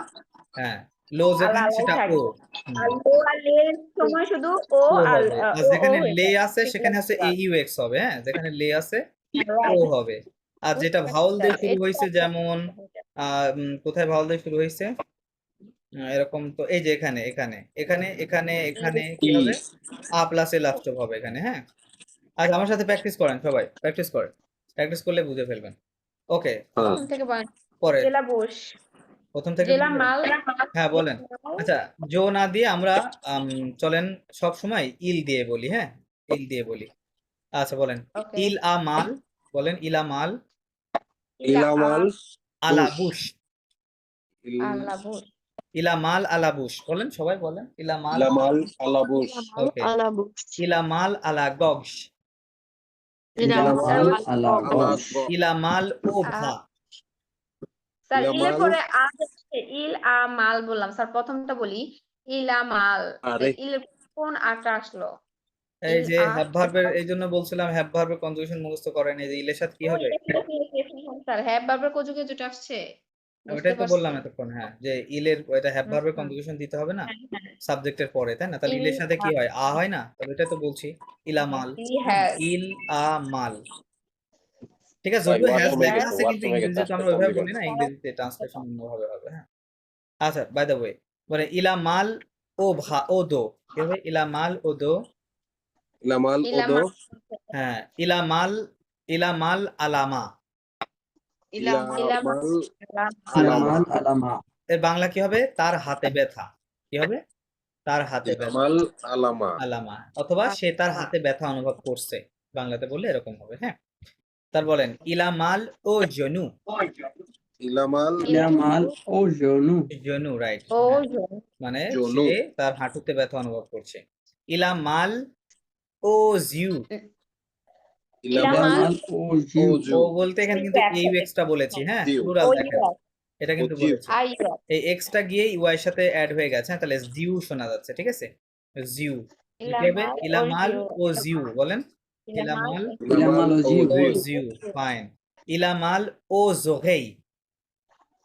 হ্যাঁ, লো আলা যেখানে আলাই সেটা ও, থাকবে। হুম, আর লো আর লে এর সময় শুধু ও ও আর হবে। আর ও যেখানে হয়ে লে যাবে। আছে সেখানে আছে এ ইউ এক্স হবে, হ্যাঁ, যেখানে লে আছে ও Right. হবে। আর যেটা ভাওয়াল দিয়ে শুরু হয়েছে, যেমন কোথায় ভাওয়াল দিয়ে শুরু হয়েছে, এরকম তো এই যে এখানে এখানে এখানে এখানে এখানে কি ই হবে, আ প্লাস এ লাস্ট হবে এখানে, হ্যাঁ। আচ্ছা, আমার সাথে প্র্যাকটিস করেন, সবাই প্র্যাকটিস করেন, প্র্যাকটিস করলে বুঝে ফেলবেন। ওকে, হ্যাঁ প্রথম থেকে বলেন। পরে জেলা বোস, প্রথম থেকে জেলা বলবো? মাল, হ্যাঁ বলেন। আচ্ছা, জো না দিয়ে আমরা চলেন সব সময় ইল দিয়ে বলি, হ্যাঁ, ইল দিয়ে বলি। আচ্ছা বলেন, ওকে ইল আ মাল, বলেন ইলা মাল ইলামাল আলা বুশ। বুশ, আল্লাহ বোস, ইলা মাল আলা বুশ, বলেন সবাই বলেন ইলা মাল, ইলামাল আলা বুশ। Jamal ওকে, Alabu. ইলা মাল আলা গগস, Jamal ইলামাল আলা আলা গস। গ। ইলা মাল ও ভা, স্যার ইলে ইলামাল পরে আ যাচ্ছে, ইল আ মাল বললাম স্যার, প্রথমটা বলি ইলা মাল, আরে ইল কোন আটা আসলো? এই ইল যে আ হ্যাভ ভার্বের, এই জন্য বলছিলাম হ্যাভ ভার্বের কনজুগেশন মুখস্থ করেন, এই যে ইলের সাথে কি হবে, স্যার হ্যাঁ বারবার কোজুকে যেটা আসছে বুঝতে ওটাই তো পারছি। বললাম এতক্ষণ, হ্যাঁ, যে ইলের এটা হ্যাভ ভার্বের কনজুগেশন দিতে হবে না সাবজেক্টের পরে, তাই না? তাহলে ইলের সাথে কি হয়, আ হয় না? তাহলে এটাই তো বলছি ইলা মাল, ইল আ মাল, ঠিক আছে। ভাই যদিও হ্যাজ ওয়াশরুমে লেখা গেছে, আছে কিন্তু ওয়াশরুমে গেছে, ইংরেজিতে তো আসতে আমরা ফোন ওইভাবে দিবেন। বলি না, ইংরেজিতে ট্রান্সলেশন অন্যভাবে হবে, হ্যাঁ। আচ্ছা, বাই দ্য ওয়ে, মানে ইলা মাল ও ভা ও দো, কি হবে ইলা মাল ও দো, ইলামাল ও ইলা দো। মাল, হ্যাঁ, ইলা মাল আলামা, ইলামাল ইলামাল আলামা। আলামা। এর বাংলা কি হবে, তার হাতে ব্যথা, কি হবে, তার হাতে ব্যথা, ইলামাল আলামা। আলামা, অথবা সে তার হাতে ব্যথা অনুভব করছে, বাংলাতে বললে এরকম হবে, হ্যাঁ। তার বলেন ইলা মাল ও জনু, ইলামাল ইলামাল ও জনু। জনু, রাইট, ও মানে জনু। সে তার হাঁটুতে ব্যথা অনুভব করছে। ইলা মাল ও জিউ, ইলামাল ইলামাল ও ও জিউ। জু। ও বলতে এখানে কিন্তু এই এক্সটা বলেছি, হ্যাঁ, জিউ। প্লুরাল ও দেখেন, এটা কিন্তু জিউ। বলেছি, এই এক্সটা গিয়ে ইউআই এর সাথে অ্যাড হয়ে গেছে, হ্যাঁ, তাহলে জিউ শোনা যাচ্ছে, ঠিক আছে, জিউ। কি হবে ইলামাল ও জিউ, বলেন ইলামাল ইলামাল ও জিউ। ও জিউ, ফাইন। ইলামাল ও জোহেই,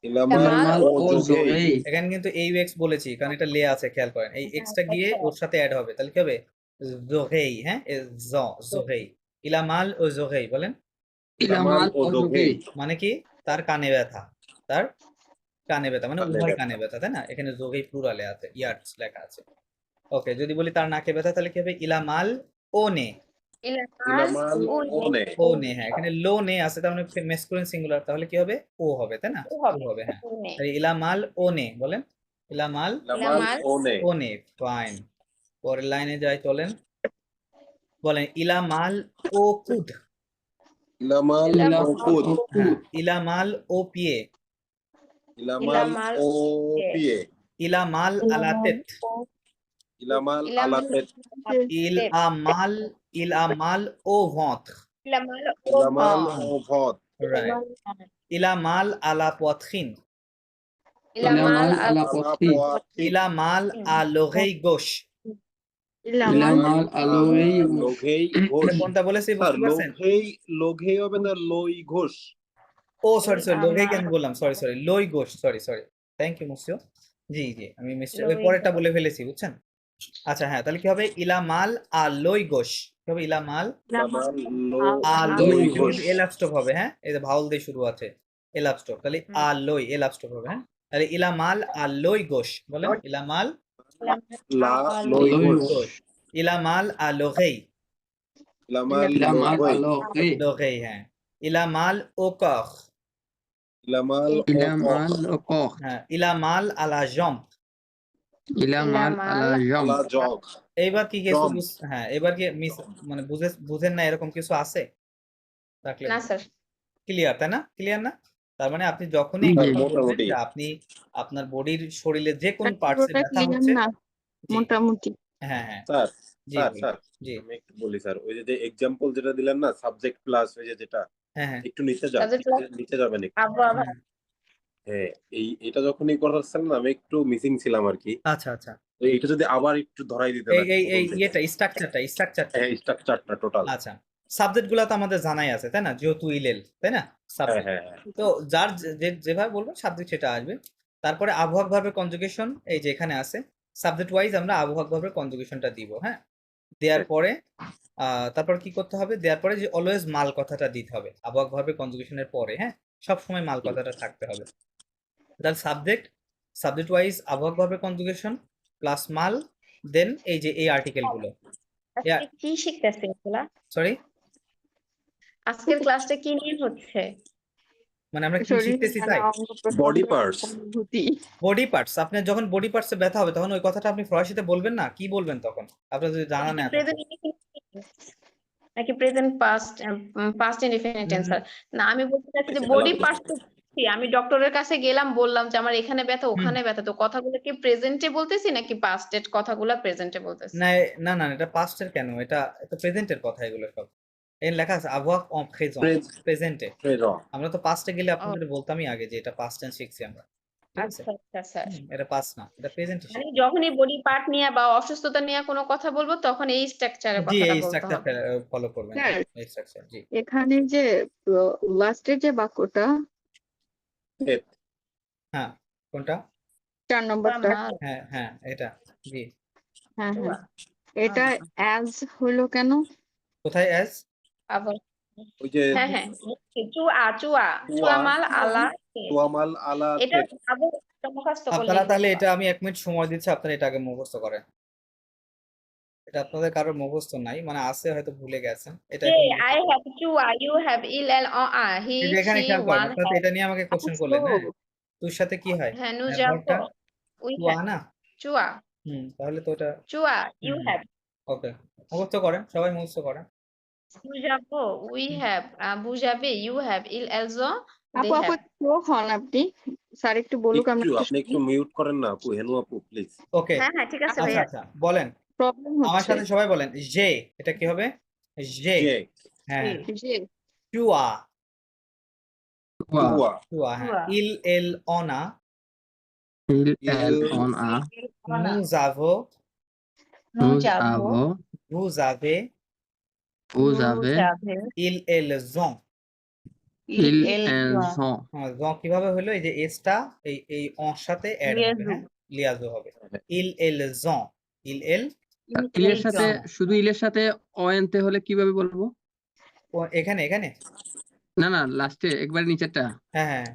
ইলামাল ও ও জোগেই। জোহেই। এখানে কিন্তু এই এক্স বলেছি কারণ এটা লে আছে, খেয়াল করেন, এই এক্সটা গিয়ে ওর সাথে অ্যাড হবে, তাহলে কি হবে জোহেই, হ্যাঁ, জোহেই, ইলামাল ও জোহেই, বলেন ইলামাল ও জোহেই। মানে কি, তার কানে ব্যথা, তার কানে ব্যথা, মানে কানে উভয় ব্যথা। কানে ব্যথা, তাই না? এখানে জোহেই প্লুরালে আছে, ইয়ার্স লেখা আছে। ওকে, যদি বলি তার নাকে ব্যথা, তাহলে কি হবে ইলামাল ও নে, ইলামাল ও নে। ও নে, হ্যাঁ, এখানে লো নে আছে, তার মানে ম্যাসকুলিন সিঙ্গুলার, তাহলে কি হবে ও হবে, তাই না? ও হবে, হ্যাঁ। তাই ইলামাল ও নে, বলেন ইলামাল ইলামাল ও নে। ও নে, ফাইন। পরের লাইনে যাই, চলেন, বলেন ইলামাল ও কুদ, ইলামাল ও কুদ। হ্যাঁ, ইলামাল ও পিয়ে, ইলামাল ও পিয়ে। ইলামাল আলাতেত, ইলামাল আলাতেত। ইলামাল ও ভঁত, ইলামাল ও ভদ। রাইট। ইলামাল আলা পথখিন, ইলামাল আলা আলা পথি। পোয়াতি। ইলামাল আলোগেই গোশ, ইলামাল আলোই লোঘেই ঘোষ। এটা কোনটা বলেছি স্যার বুঝতে পারছেন? লোঘেই হবে না লই ঘোষ? ও সরি লোগেই কেন বললাম, সরি লই গোশ, সরি থ্যাংক ইউ মুসিও, জি আমি মিস্টেক, ওই পরেরটা বলে ফেলেছি, বুঝছেন। আচ্ছা, হ্যাঁ, তাহলে কি হবে ইলামাল আলোই গোশ, কি হবে ইলামাল ইলামাল আলোই লই গোশ, ঘোষ। এল স্টপ হবে, হ্যাঁ, এই যে ভাওয়াল দিয়ে শুরু আছে, এল আপস্টপ, তাহলে হুম। আলোই এল আপস্টপ হবে, হ্যাঁ। তাহলে ইলামাল আলোই গোশ, বলেন ইলামাল লা লই লই ঘোষ গোশ, ইলামাল আলোগেই, ইলামাল ইলামাল লোগই আলো গে লোগেই, হ্যাঁ। ইলামাল ওকখ, ইলামাল ইলামাল ওকখ হ্যাঁ। ইলামাল আলা জম্প। ইলামাল আলা জম আলা জগ এইবার কি কিছু জম্প হ্যাঁ, এবার কি মিস মানে বুঝেন না এরকম কিছু আছে? থাকলে না স্যার। ক্লিয়ার, তাই না? ক্লিয়ার না? তার মানে আপনি যখনই জি। কথা বলবেন মোটামুটি যে আপনি আপনার বডির শরীরে যে কোন স্যার পার্টসে পুরোটা ব্যথা ক্লিয়ার হচ্ছে, না, জি, মোটামুটি। হ্যাঁ হ্যাঁ, স্যার জি স্যার বলুন, স্যার জি, আমি একটু বলি স্যার, ওই যে এক্সাম্পল যেটা দিলেন না, সাবজেক্ট প্লাস ওই যে যেটা, হ্যাঁ হ্যাঁ, একটু নিচে যান, সাবজেক্ট প্লাস নিচে যাবেন একটু। আবহাওয়া। হ্যাঁ। হ্যাঁ, এটা যখনই করতেছেন না, আমি একটু মিসিং ছিলাম আর কি। আচ্ছা আচ্ছা, তো এটা যদি আবার একটু ধরাই দিতেন এই আর কি এই এই প্রথম থেকে। ইয়েটা স্ট্রাকচারটা হ্যাঁ, স্ট্রাকচারটা টোটাল। আচ্ছা, সাবজেক্ট গুলা তো আমাদের জানাই আছে, তাই না? যেহেতু ইলেল, তাই না? হ্যাঁ সাবজেক্ট, হ্যাঁ হ্যাঁ তো যার যেভাবে বলবেন সাবজেক্ট সেটা আসবে। তারপরে আবহাওয়াক ভার্বের কনজুগেশন এই যে এখানে আছে, সাবজেক্ট ওয়াইজ আমরা আবহাওয়াক ভার্বের কনজুগেশনটা দিব, হ্যাঁ। দেওয়ার পরে তারপর কি করতে হবে? দেওয়ার পরে যে অলওয়েজ মাল কথাটা দিতে হবে আবহাওয়াক ভার্বের কনজুগেশনের পরে, হ্যাঁ। সব সময় মাল কথাটা থাকতে হবে। তাহলে সাবজেক্ট ওয়াইজ আবহাওয়াক ভার্বের কনজুগেশন প্লাস মাল, দেন এই যে এই আর্টিকেল গুলো, আজকে কি শিখতেছে এগুলা? সরি, আজকের ক্লাসটা কি নিয়ে হচ্ছে? মানে আমরা কি শরীর শিখতেছি নানা তাই? অঙ্গ প্রত্যঙ্গের বডি পার্টস অনুভূতি। বডি পার্টস, আপনার যখন বডি পার্টসে ব্যথা হবে তখন ওই কথাটা আপনি ফরাসিতে বলবেন না, কি বলবেন তখন? আপনার যদি জানা না থাকে। প্রেজেন্ট নাকি প্রেজেন্ট পাস্ট ইনডিফিনিট টেন্সার? না, আমি বলতে চাচ্ছি যে বডি পার্টস তো বুঝছি। আমি ডক্টরের কাছে গেলাম, বললাম যে আমার এখানে ব্যথা ওখানে ব্যথা, তো কথাগুলো কি প্রেজেন্টে বলতেছি নাকি পাস্টের কথাগুলো প্রেজেন্টে বলতেছি? না না না, এটা পাস্টের কেন, এটা প্রেজেন্টের কথা, এগুলো সব এখানে লেখা আছে আবহাওয়া অন প্রেজেন্ট, প্রেজেন্টে। আমরা তো পাস্টে গেলে আপনাদের বলতামই আগে যে এটা পাস্ট টেন্স শিখছি আমরা, ঠিক আছে? আচ্ছা আচ্ছা স্যার। এটা পাস্ট না, এটা প্রেজেন্টে মানে শিখছি। যখনই বডি পার্ট নিয়ে বা অসুস্থতা নিয়ে কোনো কথা বলবো তখন এই স্ট্রাকচারের জি, কথাটা এই বলতে স্ট্রাকচার হবে। ফলো করবেন, স্যার এই স্ট্রাকচার, জি। এখানে যে লাস্টের যে বাক্যটা হ্যাঁ, কোনটা? 4 নম্বরটা, হ্যাঁ হ্যাঁ, এটা, জি। হ্যাঁ হ্যাঁ, এটা অ্যাজ হলো কেন? কোথায় অ্যাজ? আবার ওই যে হ্যাঁ হ্যাঁ, চুয়া মাল আলা তোয়ামাল আলা এটা তেত। আবার মুখস্থ করলে আপনারা তাহলে এটা আমি 1 মিনিট সময় দিচ্ছি, আপনারা এটা আগে মুখস্থ করেন। এটা আপনাদের কারোর মুখস্থ নাই, মানে আছে হয়তো ভুলে গেছেন। এটা যে একটু মুখস্থ আই করেন। হ্যাভ চুয়া, ইউ হ্যাভ ইল এল অ আ, হি এই যে এখানে শি খেয়াল করেন, ওয়ান আপনারা তো এটা নিয়ে আমাকে কোশ্চেন করলেন, হ্যাঁ। তোর সাথে কি হয়? হ্যাঁ নু হ্যাঁ, যাব ভার্বটা উই টুয়া হ্যাভ না? চুয়া তাহলে তো এটা ইউ হ্যাভ ওকে, মুখস্থ করেন, সবাই মুখস্থ করেন। নু যাব উই হ্যাভ, আবু যাবে ইউ হ্যাভ, ইল এলজো দে আপু আপু হ্যাভ। চোখ হন আপনি, স্যার একটু বলুক, আমরা একটু একটু আপনি একটু মিউট করেন না আপু, হেনু আপু প্লিজ। ওকে, হ্যাঁ হ্যাঁ ঠিক আছে আচ্ছা ভাইয়া। আচ্ছা, বলেন প্রবলেম আমার হচ্ছে সাথে সবাই বলেন, যে এটা কি হবে? যে, যে হ্যাঁ। যে টুয়া, তুয়া টুয়া, হ্যাঁ। টুয়া। ইল এল অনা, il elle on a nous avons, nous avons vous avez, vous avez ils ont। ils elles ont জ কিভাবে হলো? এই যে এসটা এই অর সাথে অ্যাড হবে, হ্যাঁ, লিয়াজো হবে। ইল এল জন, ইল এল ইলের সাথে শুধু ইলের সাথে অ আনতে হলে কিভাবে বলবো? এখানে এখানে না না, লাস্টে একবার নিচেরটা। হ্যাঁ হ্যাঁ,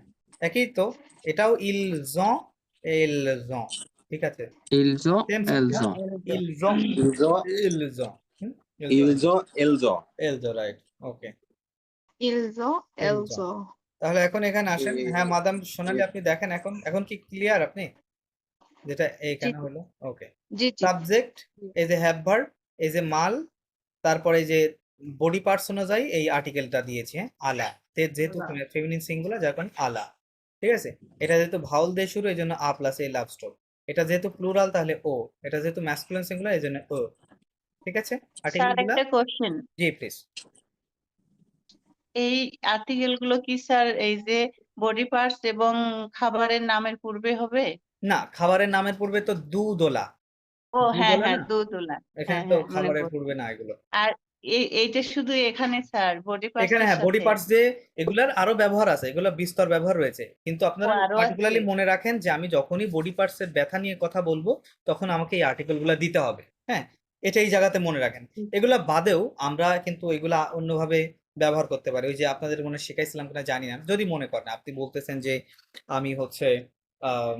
একই তো, এটাও ইল জন, এল জন, ঠিক আছে, ils ont same elles ont ইল জন, ইলজো ইল জন, ইলজো এলজো। এল জন, রাইট, ওকে। ils ont elles ont। তাহলে এখন এখানে আসেন, হ্যাঁ মাদাম সোনালি, আপনি দেখেন এখন কি ক্লিয়ার আপনি যেটা এইখানে হলো? ওকে, জি জি সাবজেক্ট এই যে হ্যাভ ভার্ব, এই যে মাল, তারপরে এই যে বডি পার্টস অনুযায়ী এই আর্টিকেলটা দিয়েছে, হ্যাঁ, আলা, যেহেতু ফেমিনিন সিঙ্গুলার যার কারণে আলা, ঠিক আছে। এটা যেহেতু ভাউল দিয়ে শুরু, এই জন্য আ প্লাস এ লাভ স্টপ। এটা যেহেতু প্লুরাল তাহলে ও, এটা যেহেতু ম্যাসকুলিন সিঙ্গুলার এই জন্য ও, ঠিক আছে। আর্টিকেল গুলো, একটা কোশ্চেন, জি প্লিজ। এই আর্টিকেল গুলো কি স্যার এই যে বডি পার্টস এবং খাবারের নামের পূর্বে হবে? না, খাবারের নামের পূর্বে তো দোলা, ও হ্যাঁ দোলা হ্যাঁ, না, দুধওলা। এখানে হ্যাঁ তো হ্যাঁ, মনে খাবারের পড়ছে। পূর্বে না এগুলো। আর এইটা শুধু এখানে স্যার বডি পার্টস এখানে এর হ্যাঁ, বডি সাথে? পার্টস যে এগুলার আরো ব্যবহার আছে, এগুলো বিস্তর ব্যবহার রয়েছে, কিন্তু আপনারা আরো পার্টিকুলারলি আছে? মনে রাখেন যে আমি যখনই বডি পার্টস এর ব্যথা নিয়ে কথা বলবো তখন আমাকে এই আর্টিকেল গুলা দিতে হবে, হ্যাঁ। এটা এই জায়গাতে মনে রাখেন। এগুলা বাদেও আমরা কিন্তু এগুলা অন্যভাবে ব্যবহার করতে পারি। ওই যে আপনাদের মনে হয় শিখাইছিলাম কিনা জানি না, যদি মনে করেন আপনি বলতেছেন যে আমি হচ্ছে আহ,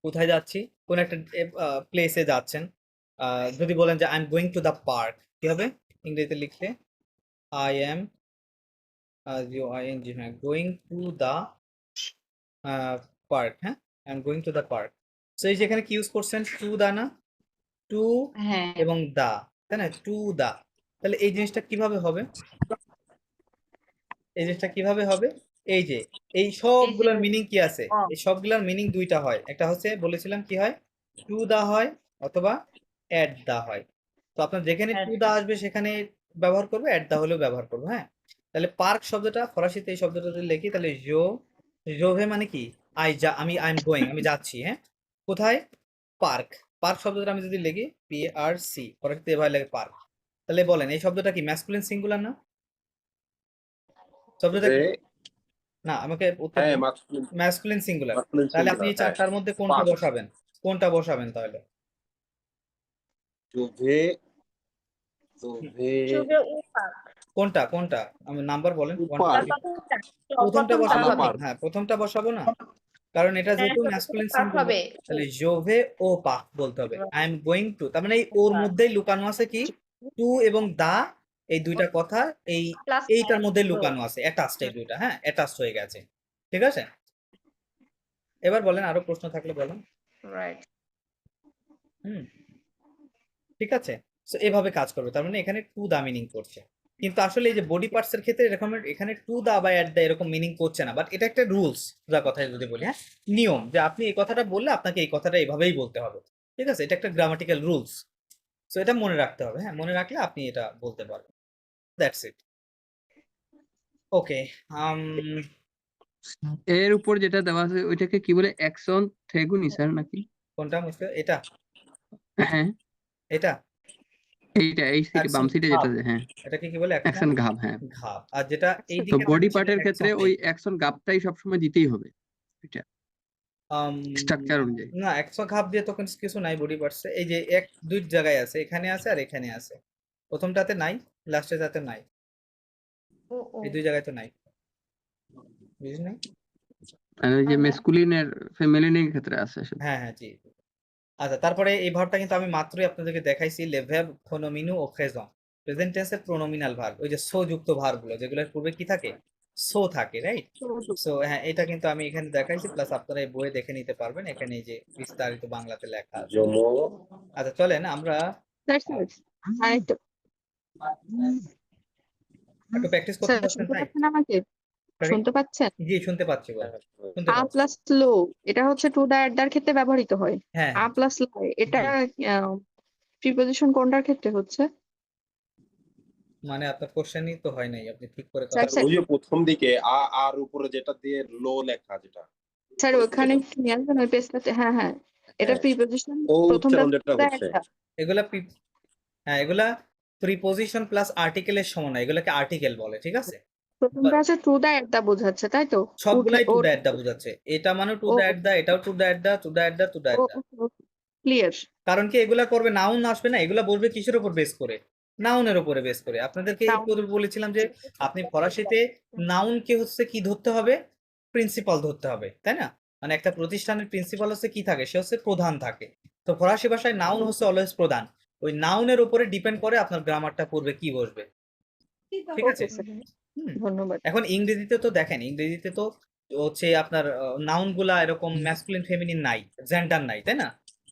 কোথায় যাচ্ছি, কোন একটা প্লেসে যাচ্ছেন, যদি বলেন যে I am going to the park, কি হবে ইংরেজিতে লিখলে? আই এম GOING, হ্যাঁ, গোয়িং টু দ্য পার্ক, হ্যাঁ, I am going to the park. So এই যেখানে কি ইউজ করছেন, টু দা না, টু হ্যাঁ এবং দা, তাই না, টু দা। তাহলে এই জিনিসটা কিভাবে হবে, এই জিনিসটা কিভাবে হবে? এই যে এই সবগুলোর মিনিং কি আছে, এই সবগুলোর মিনিং দুইটা হয়, একটা হচ্ছে বলেছিলাম কি হয়, টু দা হয় অথবা অ্যাট দা হয়। তো আপনার যেখানে টু দা আসবে সেখানে ব্যবহার করবো, অ্যাট দা হলেও ব্যবহার করবো, হ্যাঁ। তাহলে পার্ক শব্দটা ফরাসিতে এই শব্দটা যদি লিখি তাহলে জোভে মানে কি, আমি আই এম গোয়িং, আমি যাচ্ছি, হ্যাঁ, কোথায়, পার্ক। পার্ক শব্দটা আমি যদি লিখি PRC, ফরাসিতে এভাবে লাগে পার্ক, তাহলে বলেন এই শব্দটা কি ম্যাসকুলিন সিঙ্গুলার না? শব্দটা কি? যে- না, আমাকে উত্তর হ্যাঁ দিন। masculine masculine singular. masculine তাহলে আপনি এই singular, হ্যাঁ। চারটার মধ্যে কোনটা Park, বসাবেন, কোনটা বসাবেন তাহলে? জোভে জোভে শুভে ও পার্ক। কোনটা কোনটা আমি নাম্বার বলেন, ও 1 2 পার্ক। 3। প্রথমটা প্রথমটা প্রথমটা বসাবো হবে। হ্যাঁ, প্রথমটা বসাবো না, কারণ এটা হ্যাঁ, যেহেতু ছোট ছোট ম্যাসকুলিন পার্ক সিঙ্গুলার, হবে। তাহলে জোভে ও পাক বলতে হবে। আই এম গোয়িং টু, তার মানে এই ওর মধ্যেই লুকানো আছে কি, টু এবং দা, এই দুইটা কথা এই প্লাস এইটার মধ্যে লুকানো আছে, অ্যাটাচড এই দুইটা, হ্যাঁ, অ্যাটাচড হয়ে গেছে, ঠিক আছে। এবার বলেন, আরো প্রশ্ন থাকলে বলেন। রাইট। হুম, ঠিক আছে। সো এভাবে কাজ করবে, তার মানে এখানে টু দা মিনিং করছে, কিন্তু আসলে এই যে বডি পার্টস এর ক্ষেত্রে এরকম এখানে টু দা বা অ্যাট দা এরকম মিনিং করছে না, বাট এটা একটা রুলস, যা কথা যদি বলি, হ্যাঁ, নিয়ম, যে আপনি এই কথাটা বললে আপনাকে এই কথাটা এইভাবেই বলতে হবে, ঠিক আছে, এটা একটা গ্রামাটিক্যাল রুলস। সো এটা মনে রাখতে হবে, হ্যাঁ, মনে রাখলে আপনি এটা বলতে পারবেন। That's it. ওকে, এর উপর যেটা দেওয়া আছে ওইটাকে কি বলে, অ্যাকশন থেগুনি স্যার নাকি? কোনটা মুশকিল, এটা হ্যাঁ এটা এইটা, এই সিটে বাম Action সিটে ঘাব। যেটা, হ্যাঁ, এটাকে কি বলে, অ্যাকশন ঘাব, হ্যাঁ। ঘাব। আর যেটা তো এইদিকে বডি থাকছে পার্টের সেটা ক্ষেত্রে action ওই head। অ্যাকশন গাবটাই সবসময় দিতেই হবে, এটা আম, স্ট্রাকচার অনুযায়ী। না, 100 ঘাপ দিয়ে তো কিছু নাই বডি পার্টসে, এই যে এক দুই জায়গায় আছে, এখানে আছে আর এখানে আছে, প্রথমটাতে নাই, লাস্টেরটাতে নাই, ও ও এই দুই জায়গায় তো নাই, বুঝলি নাই? আর ওই যে মেসকুলিন এর ফেমিনিনের ক্ষেত্রে আছে শুধু। হ্যাঁ হ্যাঁ, জি। আচ্ছা, তারপরে এই ভার্বটা কিন্তু আমি মাত্রই আপনাদেরকে দেখাইছি, লেভেব ফোনোমিনু ও ফ্রেজন, প্রেজেন্ট টেন্সের প্রোনোমিনাল ভার্ব, ওই যে সো যুক্ত ভার্বগুলো যেগুলোর পূর্বে কি থাকে, সো থাকে, রাইট। সো হ্যাঁ, এটা কিন্তু আমি এখানে দেখাইছি, প্লাস আপনারা এই বইয়ে দেখে নিতে পারবেন, এখানে এই যে বিস্তারিত বাংলাতে লেখা আছে। জমো আচ্ছা, চলেন আমরা That's it. আরেকটু একটু প্র্যাকটিস করতে স্যার পারছেন শুনতে ভাই? পাচ্ছেন আমাকে? শুনতে পাচ্ছেন? জি, শুনতে পাচ্ছি, বল। শুনতে আ পাচ্ছি। প্লাস লো এটা হচ্ছে টু দা এর ক্ষেত্রে ব্যবহৃত হয়। হ্যাঁ আ প্লাস লাই এটা প্রিপোজিশন কোনটার ক্ষেত্রে হচ্ছে? মানে আপনার কোশ্চেনই তো হয় নাই, আপনি ঠিক করে স্যার, কথা ওই যে প্রথম দিকে আর উপরে যেটা দিয়ে লো লেখা, যেটা স্যার ওখানে একটু নিয়ে আসবেন ওই পেজটাতে। হ্যাঁ হ্যাঁ, এটা হ্যাঁ, প্রিপোজিশন ও প্রথমটা উচ্চারণ যেটা টু দা হচ্ছে। একটা। এগুলা হ্যাঁ, এগুলা প্রিপোজিশন প্লাস আর্টিকেলের সমন্বয়, এগুলাকে আর্টিকেল বলে, ঠিক আছে। প্রথমটা আছে টু দা একটা বোঝাচ্ছে তাই তো? সবগুলাই টু ও দা এট দা বোঝাচ্ছে, এটা মানে টু দা এট দা, এটাও to the at the, to the at the, to the at the. Clear. কারণ কি, এগুলা করবে নাউন আসবে না, এগুলা বলবে কিসের উপর বেস করে, নাউনের উপরে বেস করে। আপনাদেরকে Noun। একটু আগে বলেছিলাম যে আপনি ফরাসিতে নাউনকে হচ্ছে কি ধরতে হবে, প্রিন্সিপাল ধরতে হবে, তাই না। মানে একটা প্রতিষ্ঠানের প্রিন্সিপাল হচ্ছে কি থাকে, সে হচ্ছে প্রধান থাকে। তো ফরাসি ভাষায় নাউন হচ্ছে অলওয়েজ প্রধান, ওই নাউনের উপরে ডিপেন্ড করে আপনার গ্রামারটা পূর্বে কি বসবে, ঠিক আছে। ওকে স্যার, হুম। ধন্যবাদ। এখন ইংরেজিতে তো দেখেন, ইংরেজিতে তো হচ্ছে আপনার নাউন গুলা এরকম ম্যাসকুলিন ফেমিনিন নাই, জেন্ডার নাই, তাই না।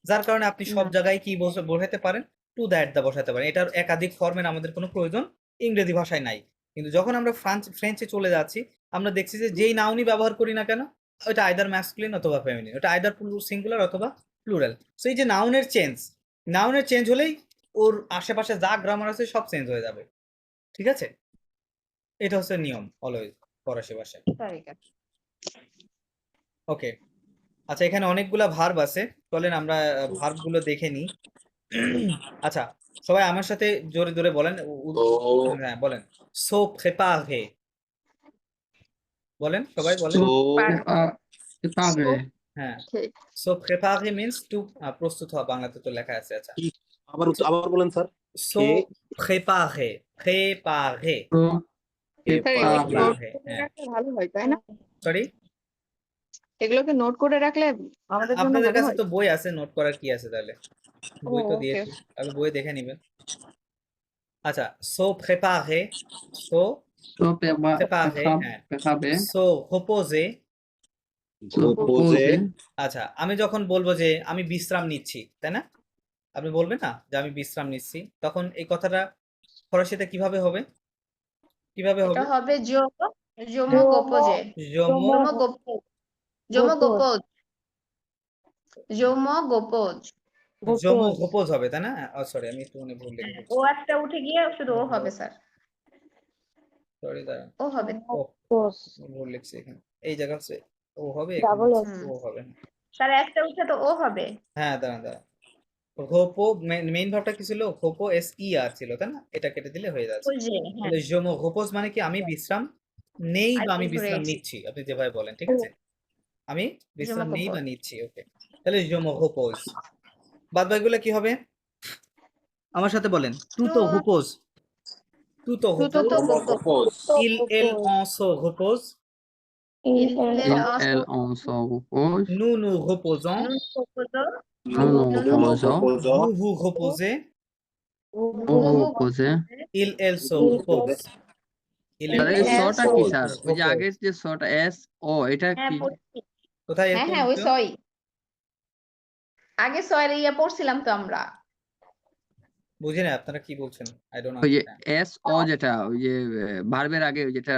যার কারণে আপনি সব না। জায়গায় কি বসাতে পারেন, টু দ্য এট দা বসাতে পারেন, এটার একাধিক ফর্মের আমাদের কোনো প্রয়োজন ইংরেজি ভাষায় নাই। কিন্তু যখন আমরা ফ্রেঞ্চে চলে যাচ্ছি, আমরা দেখছি যে যেই নাউনই ব্যবহার করি না কেন, ওটা আইদার ম্যাসকুলিন অথবা ফেমিনিন, ওটা আইদার সিঙ্গুলার অথবা প্লুরাল। সো এই যে নাউনের চেঞ্জ হলেই ওর আশেপাশে যা গ্রামার আছে সব চেঞ্জ হয়ে যাবে, ঠিক আছে। এটা হচ্ছে নিয়ম অলওয়েজ ফরাসি ভাষায়। ওকে, আচ্ছা, এখানে অনেকগুলা ভার্ব আছে, চলেন আমরা ভার্ব গুলো দেখে নিই। আচ্ছা, সবাই আমার সাথে জোরে জোরে বলেন, হ্যাঁ বলেন, সো প্রেপারে, বলেন সবাই বলেন। তো পাবে হ্যাঁ, Okay. সো প্রেপারে মিন্স টু প্রস্তুত হওয়া, বাংলাতে তো লেখা আছে। আচ্ছা, আবার বলেন স্যার। সো প্রেপারে, préparer তো স্যার পেপারে এগুলো নোট préparer করে হ্যাঁ রাখলে ভালো হয় তাই না? সরি এগুলোকে নোট করে রাখলে আমাদের জন্য আপনাদের ভালো কাছে হয়। তো বই আছে নোট করার কি আছে তাহলে ও বই তো ওকে দিয়েছি আপনি বই দেখে নেবেন আচ্ছা so préparer so তো préparer হ্যাঁ পেখাবে so reposer গোপোজে আচ্ছা আমি যখন বলবো যে আমি বিশ্রাম নিচ্ছি তাই না আপনি বলবেন না যে আমি বিশ্রাম নিচ্ছি তখন এই কথাটা ফরাসিতে কিভাবে হবে এটা হবে জোমো জোমো গোপোজে জমো জোমো গোপোজ জোমো গোপোজ। গোপোজ জোমো গোপোজ জমো গোপোজ। গোপোজ হবে তাই না সরি আমি একটু ভুল লিখে ও ফেলছি একটা উঠে গিয়ে শুধু ও হবে স্যার সরি দাঁড়ান ও হবে ও গোপোজ। ভুল লিখছি এখানে এই জায়গা হচ্ছে ও হবে Double এখানে S. ও হবে স্যার একটা উঠে তো ও হবে হ্যাঁ দাঁড়ান হোপো মেইন ভাবটা কি ছিল হোপো এস ই আর ছিল তাই না এটা কেটে দিলে হয়ে যাচ্ছে ওই যে হ্যাঁ তাহলে জমো হোপোজ মানে কি আমি বিশ্রাম নেই বা আমি I think বিশ্রাম great. নিচ্ছি আপনি যেভাবে বলেন ঠিক আছে আমি বিশ্রাম নেই বা repose. নিচ্ছি ওকে তাহলে জমো হোপোজ বাদ বাকিগুলো কি হবে আমার সাথে বলেন তুতো হোপোজ তুতো Tuto হোপোজ to গোপোজ il elle on se repose Il, Il, elle, il on se repose nous nous reposons Nous proposons nous nous nous reposons vous vous reposez vous, vous vous, vous reposez il elle se Il, repose il তাহলে elle এই elle শটা se কি repose. Sir ওই যে repose। আগের যে শটা S ও এটা হ্যাঁ কি পড়ছি কোথায় হ্যাঁ এরকম হ্যাঁ ওই ছিল? সই আগে সয়ের ইয়ে পড়ছিলাম তো আমরা বুঝি না আপনারা কি বলছেন আই ডোন্ট ওই যে আন্ডারস্ট্যান্ড এস ও যেটা ওই যে ভার্বের আগে ওই যেটা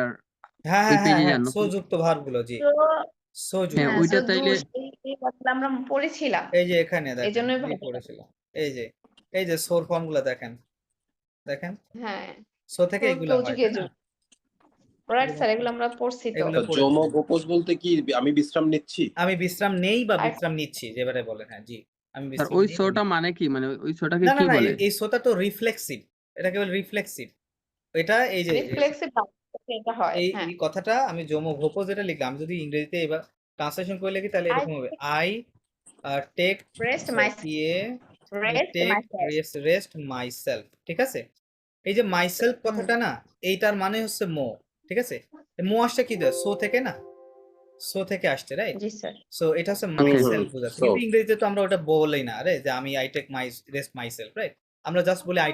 হ্যাঁ ওই হ্যাঁ পেজে হ্যাঁ যান সো যুক্ত ভার্বগুলো জি তো সো হ্যাঁ যুক্ত হ্যাঁ ওইটা so তাইলে এই কথাটা আমরা পড়েছিলাম এই যে এখানে দেখেন জন্যই জি ভাবলাম। পড়েছিল এই যে সোর ফর্মগুলো দেখেন হ্যাঁ সো থেকে তো এগুলো হয় যুগে তাই না? যুগ রাইট স্যার এগুলো আমরা পড়ছি তো এগুলো পড়েছি। জমো গোপোজ বলতে কি আমি বিশ্রাম নিচ্ছি আমি বিশ্রাম নেই বা আর- বিশ্রাম নিচ্ছি যেবারে বলেন হ্যাঁ জি আমি আর বিশ্রাম ওই নেই বা শোটা নিচ্ছি। মানে কি মানে ওই শোটাকে না না কি না বলে এই সোটা তো রিফ্লেক্সিভ এটা কেবল রিফ্লেক্সিভ এটা এই যে রিফ্লেক্সিভ এটা হয় এই হ্যাঁ এই কথাটা আমি জমো ভোপো যেটা লিখলাম আমি যদি ইংরেজিতে এবার ট্রান্সলেশন করে লিখি তাহলে এরকম হবে I take rest my rest rest myself ঠিক আছে এই যে মাইসেলফ কথাটা না এইটার মানে হচ্ছে মো ঠিক আছে মো আসছে কি দেয় সো থেকে না সো থেকে আসছে রাইট জি স্যার সো এটা হচ্ছে মাইসেলফ বোঝাচ্ছে So. কিন্তু ইংরেজিতে তো আমরা ওটা বলেই না আরে যে আমি I take my rest myself right আমরা জাস্ট বলি আই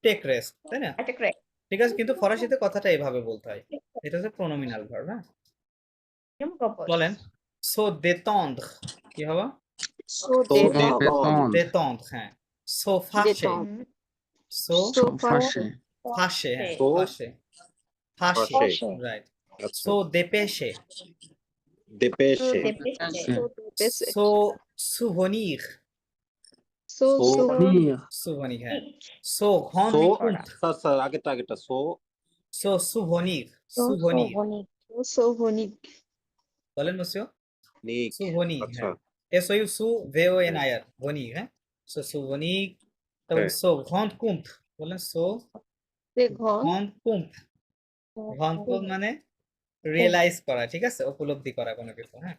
টেক রেস্ট তাই না এটা করেক্ট ঠিক আছে কিন্তু ফরাসিতে কথাটা এভাবে বলতে হয় এটা হচ্ছে প্রোনোমিনাল ভার্ব হ্যাঁ বলেন সো détendre কি হবে সো détendre হ্যাঁ সো fâcher সো ফাঁসে fâcher হ্যাঁ So. fâcher fâcher Fâcher. Right আচ্ছা সো dépêcher দেপেশে সো souvenir নিয়ে souvenir হ্যাঁ so rendre so compte sir আগেরটা সো সো souvenir Souvenir. বলেন monsieur নিক souvenir আচ্ছা হ্যাঁ S-O-U sou V-O-N-I-R venir হ্যাঁ সো souvenir তারপরে হ্যাঁ। সো rendre compte বলেন so rendre compte rendre compte মানে রিয়েলাইজ করা ঠিক আছে উপলব্ধি করা কোনো কিছু হ্যাঁ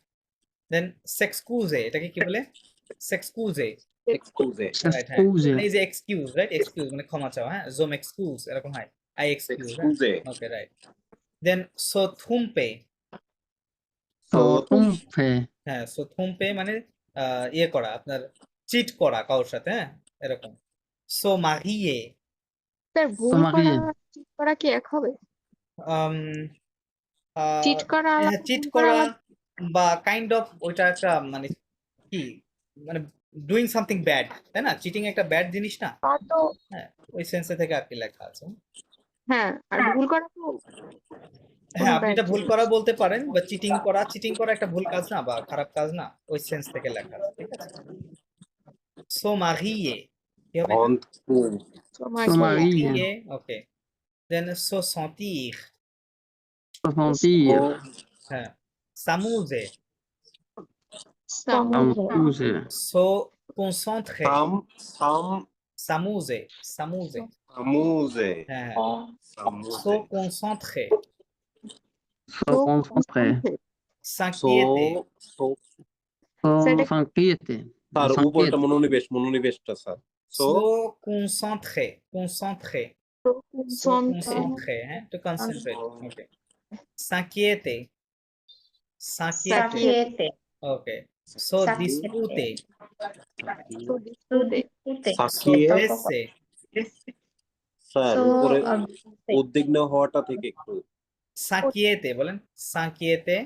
দেন s'excuser এটাকে কি বলে s'excuser এক্সকিউজে রাইট হ্যাঁ Excuse. মানে এই যে এক্সকিউজ মানে ক্ষমা চাওয়া হ্যাঁ জোম এক্সকিউজ এরকম হয় আই এক্সকিউজ এক্সকিউজে ওকে রাইট দেন সো থুমপে তো তুমফে হ্যাঁ সো থুমপে মানে ইয়ে করা আপনার চিট করা কারোর সাথে হ্যাঁ এরকম সো মারিয়ে স্যার ভুল তোমাকে- করা ঠিক করা কি এক হবে চিট করা হ্যাঁ চিট করা বা কাইন্ড অফ ওইটা একটা মানে কি মানে ডুইং সামথিং ব্যাড তাই না চিটিং একটা ব্যাড জিনিস না তা তো হ্যাঁ ওই সেন্সে থেকে আর কি লেখা আছে হ্যাঁ আর ভুল করা তো হ্যাঁ আপনি bad এটা ভুল জিনিস। করা বলতে পারেন বা চিটিং করা একটা ভুল কাজ না বা খারাপ কাজ না ওই সেন্স থেকে লেখা আছে ঠিক আছে সো মারিয়ে কি হবে Marie. ওকে দেন সো sentir sentir হ্যাঁ s'amuser s'amuser so concentrer s'amuser সামুজে হ্যাঁ সামুজে সো concentrer se concentrer s'inquiéter সো s'inquiéter স্যার উপরটা মনোনিবেশটা স্যার সো সো concentrer So Concentre. concentré, hein? To concentrate. Okay. S'inquiéter. S'inquiéter. Sakiete. Okay. So Sakiete. disputer. So So disputed. disputed. So সাকিয়ে blesser. Sir So উপরে blesser. উদ্বিগ্ন হওয়াটা থেকে একটু S'inquiéter বলেন। S'inquiéter.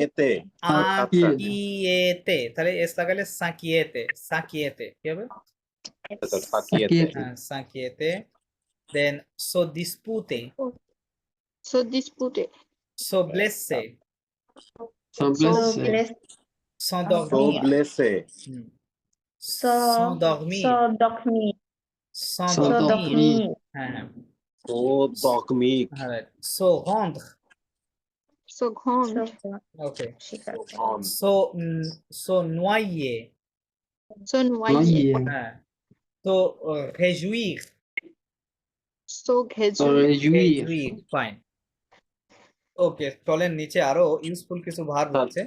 এতে Inquiéter. তাহলে এস লাগালে s'inquiéter. S'inquiéter. কি হবে? সাকিয়েতে হ্যাঁ, s'inquiéter. Then so disputer. So disputed. So blesser. So So blessed. blessed. So S'endormir. ব্লেসে Hmm. So S'endormir. so dormir. So S'endormir. dormir. হ্যাঁ, সো তকমিক হ্যাঁ। So rendre. So So grande. Okay. স্বীকার করে। So noyer. So noyer. Noyer. হ্যাঁ। So réjouir. So So réjouir. réjouir. Réjouir. Fine. ওকে, চলেন নিচে আরো useful কিছু verb আছে।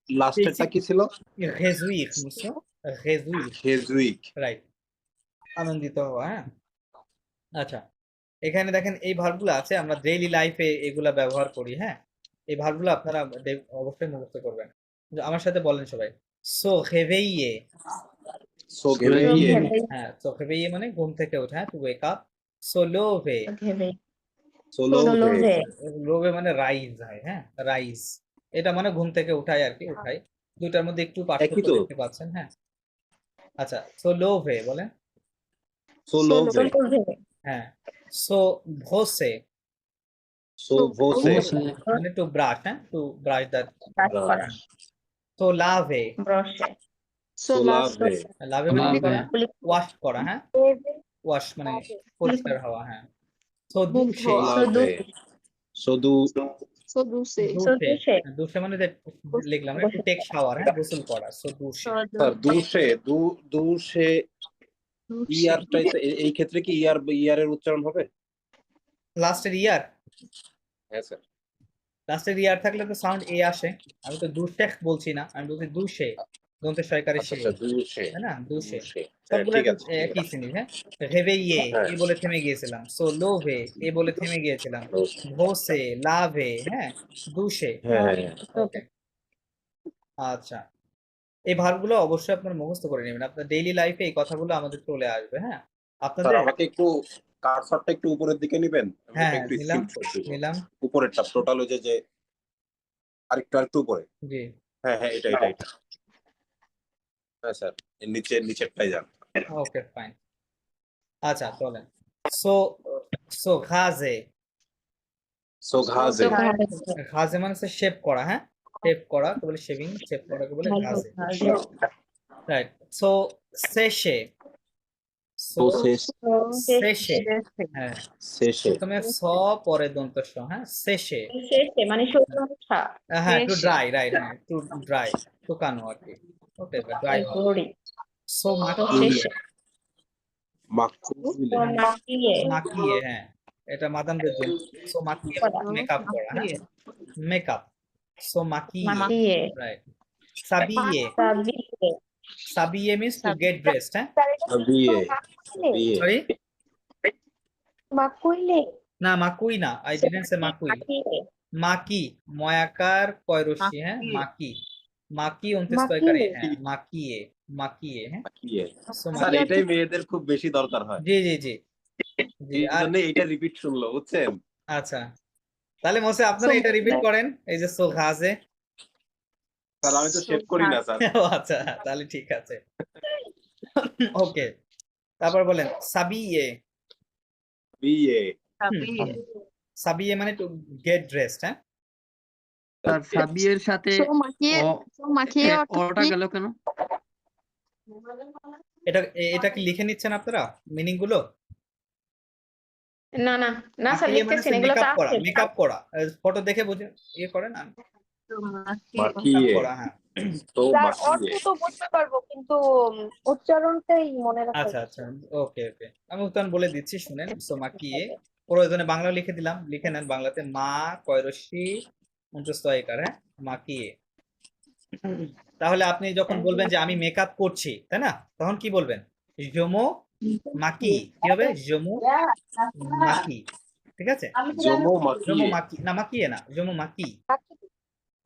লাস্টেরটা কি ছিল réjouir, monsieur. réjouir. হেজুইক রাইট, আনন্দিত হওয়া। হ্যাঁ, আচ্ছা, এখানে দেখেন এই ভার্বগুলো আছে, আমরা ডেইলি লাইফে এগুলা ব্যবহার করি। হ্যাঁ, এই ভার্বগুলো আপনারা অবশ্যই মুখস্থ করবেন। আমার সাথে বলেন সবাই, so réveiller। So So গেভেইয়ে réveiller. হ্যাঁ, সো réveiller মানে ঘুম থেকে ওঠা, two wake up. So lever। Réveiller. So So লোভে lever. lever মানে রাইজ হয়। হ্যাঁ, রাইজ, এটা মানে ঘুম থেকে উঠায় আর কি, উঠাই। দুইটার মধ্যে একটু পার্থক্য একই তো। দেখতে পাচ্ছেন। হ্যাঁ, আচ্ছা, সো lever বলেন। সো So লোভে lever. হ্যাঁ, সো brosser সো ভোসে Brosser. মানে টু ব্রাশ। হ্যাঁ, টু ব্রাশ দ্য। কাজ করা। So laver। ব্রশে। So so last. লাভে লাভে মানে কি Laver. করা? ওয়াশ করা। হ্যাঁ, ওয়াশ মানে পরিষ্কার হওয়া। হ্যাঁ, সো মুখ দুশে। ধোয়া। So লাভে সো দু So douce. So douche. দুশে মানে যে লিখলাম না, টু টেক শাওয়ার। হ্যাঁ, গোসল করা। সো দুশে। স্যার দুশে দুশে ইয়ারটাই তো এই ক্ষেত্রে কি ইয়ারের উচ্চারণ হবে? লাস্টের ইয়ার, হ্যাঁ স্যার লাস্টের ইয়ার থাকলে তো সাউন্ড এ আসে। আমি তো দুশেখ বলছি না, আমি বলছি দুশে, দন্তে সয়কারে আচ্ছা সে। আচ্ছা দুশে তাই না? দুশে দুশে সবগুলো ঠিক আছে ঠিক একই আছে। শ্রেণী। হ্যাঁ, réveiller হ্যাঁ। এ বলে থেমে গিয়েছিলাম। সো লোভে এ বলে থেমে গিয়েছিলাম। ভোসে, লাভে। হ্যাঁ, দুশে। হ্যাঁ হ্যাঁ ওকে, আচ্ছা, এই ভার্বগুলো অবশ্যই আপনারা মুখস্থ করে নেবেন। আপনার ডেইলি লাইফে এই কথাগুলো আমাদের চলে আসবে। হ্যাঁ, স্যার আপনাদের। আমাকে একটু কারসরটা একটু উপরের দিকে নেবেন, আমি হ্যাঁ, এটা একটু নিলাম স্কিপ করে দিব। নিলাম। উপরেরটা টোটাল হয়ে যে আরেকটু উপরে। জি, হ্যাঁ হ্যাঁ এটা হ্যাঁ স্যার নিচেরটাই যান। Okay, fine. আচ্ছা, চলেন। সো সো ঘাজে। সো ঘাজে ঘাজে মানে হচ্ছে শেভ করা। হ্যাঁ, শেভ করা কে বলে শেভিং, শেভ করাকে বলে ঘাজে। রাইট। সো সেশে। সো সো শেষ সেশে। হ্যাঁ, শেষে প্রথমে স পরে দন্ত স। হ্যাঁ, সেশে। শেষে মানে সূর্য ওঠা। হ্যাঁ, টু শেষে। ড্রাই। রাইট, হ্যাঁ, টু ড্রাই, শুকানো আর কি। ওকে, ড্রাই হওয়া। গড়ি। সো তো মাকিয়ে। শেষে। মাকুলে তো মাকিয়ে। মাকিয়ে, হ্যাঁ, এটা মাদামদের জন্য। সো মাকিয়ে মেকআপ করা। হ্যাঁ, মেকআপ। সো মাকিয়ে। মাকিয়ে। রাইট। সাবিয়ে। সাবিয়ে। সাবিয়ে মিন্স টু গেট ড্রেসড। হ্যাঁ, বিয়ে বিয়ে সরি, মাকুইলে। না, মাকুই না, আই ডিডন্ট সে মাকুই। মাকিয়ে। মাকি, ময়াকার কয়রসি। হ্যাঁ, মাকি, মাকি 29 মাকিয়ে। তয়কারে। হ্যাঁ, মাকিয়ে, মাকিয়ে। হ্যাঁ, বিয়ে সো স্যার মাকিয়ে। এটাই মেয়েদের খুব বেশি দরকার হয়, জি জি জি জি। এই আর জন্য এইটা রিপিট শুনলো বুঝছেন। আচ্ছা, তাহলে মোসে আপনারা এটা রিপিট করেন, এই যে সো ঘাজে। স্যার আমি তো শেভ করি না স্যার। ও আচ্ছা, তাহলে ঠিক আছে। ওকে, তারপর বলেন সাবিয়ে। বিয়ে সাবিয়ে মানে টু গেট ড্রেসড। হ্যাঁ, তার সাবিয়ের সাথে So maquille. অ So maquille অর্থ অটা কি? গেল কেন? এটা কি লিখে নিচ্ছেন আপনারা মিনিং গুলো? না না না স্যার মাকিয়ে মানে লিখতেছেন, এগুলো তো মেকআপ করা, আছে। মেকআপ করা। ফটো দেখে বুঝে ইয়ে করেন না, মাকিয়ে করা। হ্যাঁ, তো তার অর্থ মাকিয়ে তো বুঝতে পারবো কিন্তু উচ্চারণটাই মনে রাখা আচ্ছা আচ্ছা, ওকে ওকে, আমি উত্তর বলে দিচ্ছি শুনেন। সো মাকিয়ে, প্রয়োজনে বাংলা লিখে দিলাম, লিখে নেন বাংলাতে। মা কয়রসি 29 তয়কার। হ্যাঁ, মাকিয়ে। তাহলে আপনি যখন বলবেন যে আমি মেকআপ করছি, তাই না, তখন কি বলবেন? জমো মাকি কি হবে জমু মাকি, ঠিক আছে? জমো জমু মাকিয়ে মাকি না, মাকিয়ে না, জমু মাকি।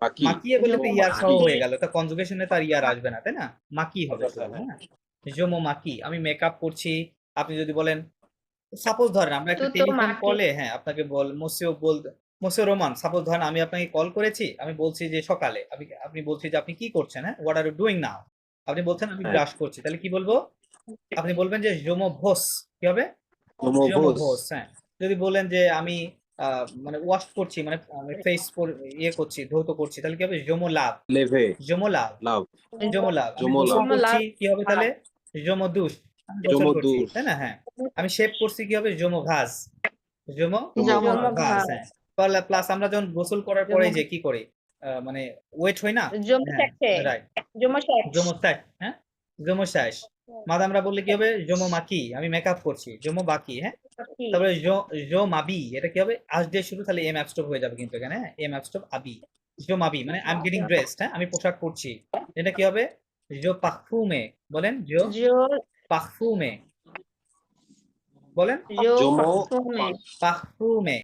মাকি মাকিয়ে বললে তো জমু ইয়ার সহ মাকি। হয়ে গেল, তো কনজুগেশনে তো আর ইয়ার আসবে না, তাই না? মাকি হবে আচ্ছা, শুধু, হ্যাঁ। জমু মাকি, আমি মেকআপ করছি। আপনি যদি বলেন, সাপোজ ধরেন আমরা একটা তুতো টেলিফোন মাকি। কলে, হ্যাঁ, আপনাকে মোসিও রোমান, সাপোজ ধরেন আমি আপনাকে কল করেছি, আমি বলছি যে সকালে, আপনি বলছি যে আপনি কি করছেন, হ্যাঁ, what are you doing now? আপনি বলছেন আমি হ্যাঁ। ব্রাশ করছি, তাহলে কি বলবো? আপনি বলবেন যে জমো ভোস, কি হবে? জমো জমো ভোস ভোস, হ্যাঁ। যদি বলেন যে আমি মানে ওয়াশ করছি, মানে ফেস ইয়ে করছি, ধৌত করছি, তাহলে কি হবে? জমো লাভ, লেভে জমো লাভ, লাভ জমো লাভ। আমি জমো গোসল লাভ জমো করছি, লাভ। কি হবে তাহলে? জমো দুষ, আমি গোসল জমো করছি, দুষ তাই না? হ্যাঁ। আমি শেভ করছি, কি হবে? জমো ঘাস, জমো জমো জমো ঘাস ঘাস, ঘাস। হ্যাঁ। প্লাস আমরা যখন গোসল করার পরে যে কি করি, মানে ওয়েট হই না, জমো হ্যাঁ, শেখে। রাইট, জমো শেখ। জমো স্যাশ, হ্যাঁ, জমো শ্বাস। আমরা বললে কি হবে? জমো মাকি, আমি মেকআপ করছি, জমো বাকি, হ্যাঁ। কি? তারপরে জো মাবি, এটা কি হবে? আজ দিয়ে শুরু, তাহলে এম অ্যাপস্টপ হয়ে যাবে কিন্তু এখানে, হ্যাঁ, এম অ্যাপস্টপ আবি, জো মাবি মানে আই এম গেটিং ড্রেসড, হ্যাঁ, আমি পোশাক পরছি। এটা কি হবে? জো পারফিউমে, বলেন জো জো পারফিউমে, বলেন জো জমো পারফিউমে। পারফিউমে।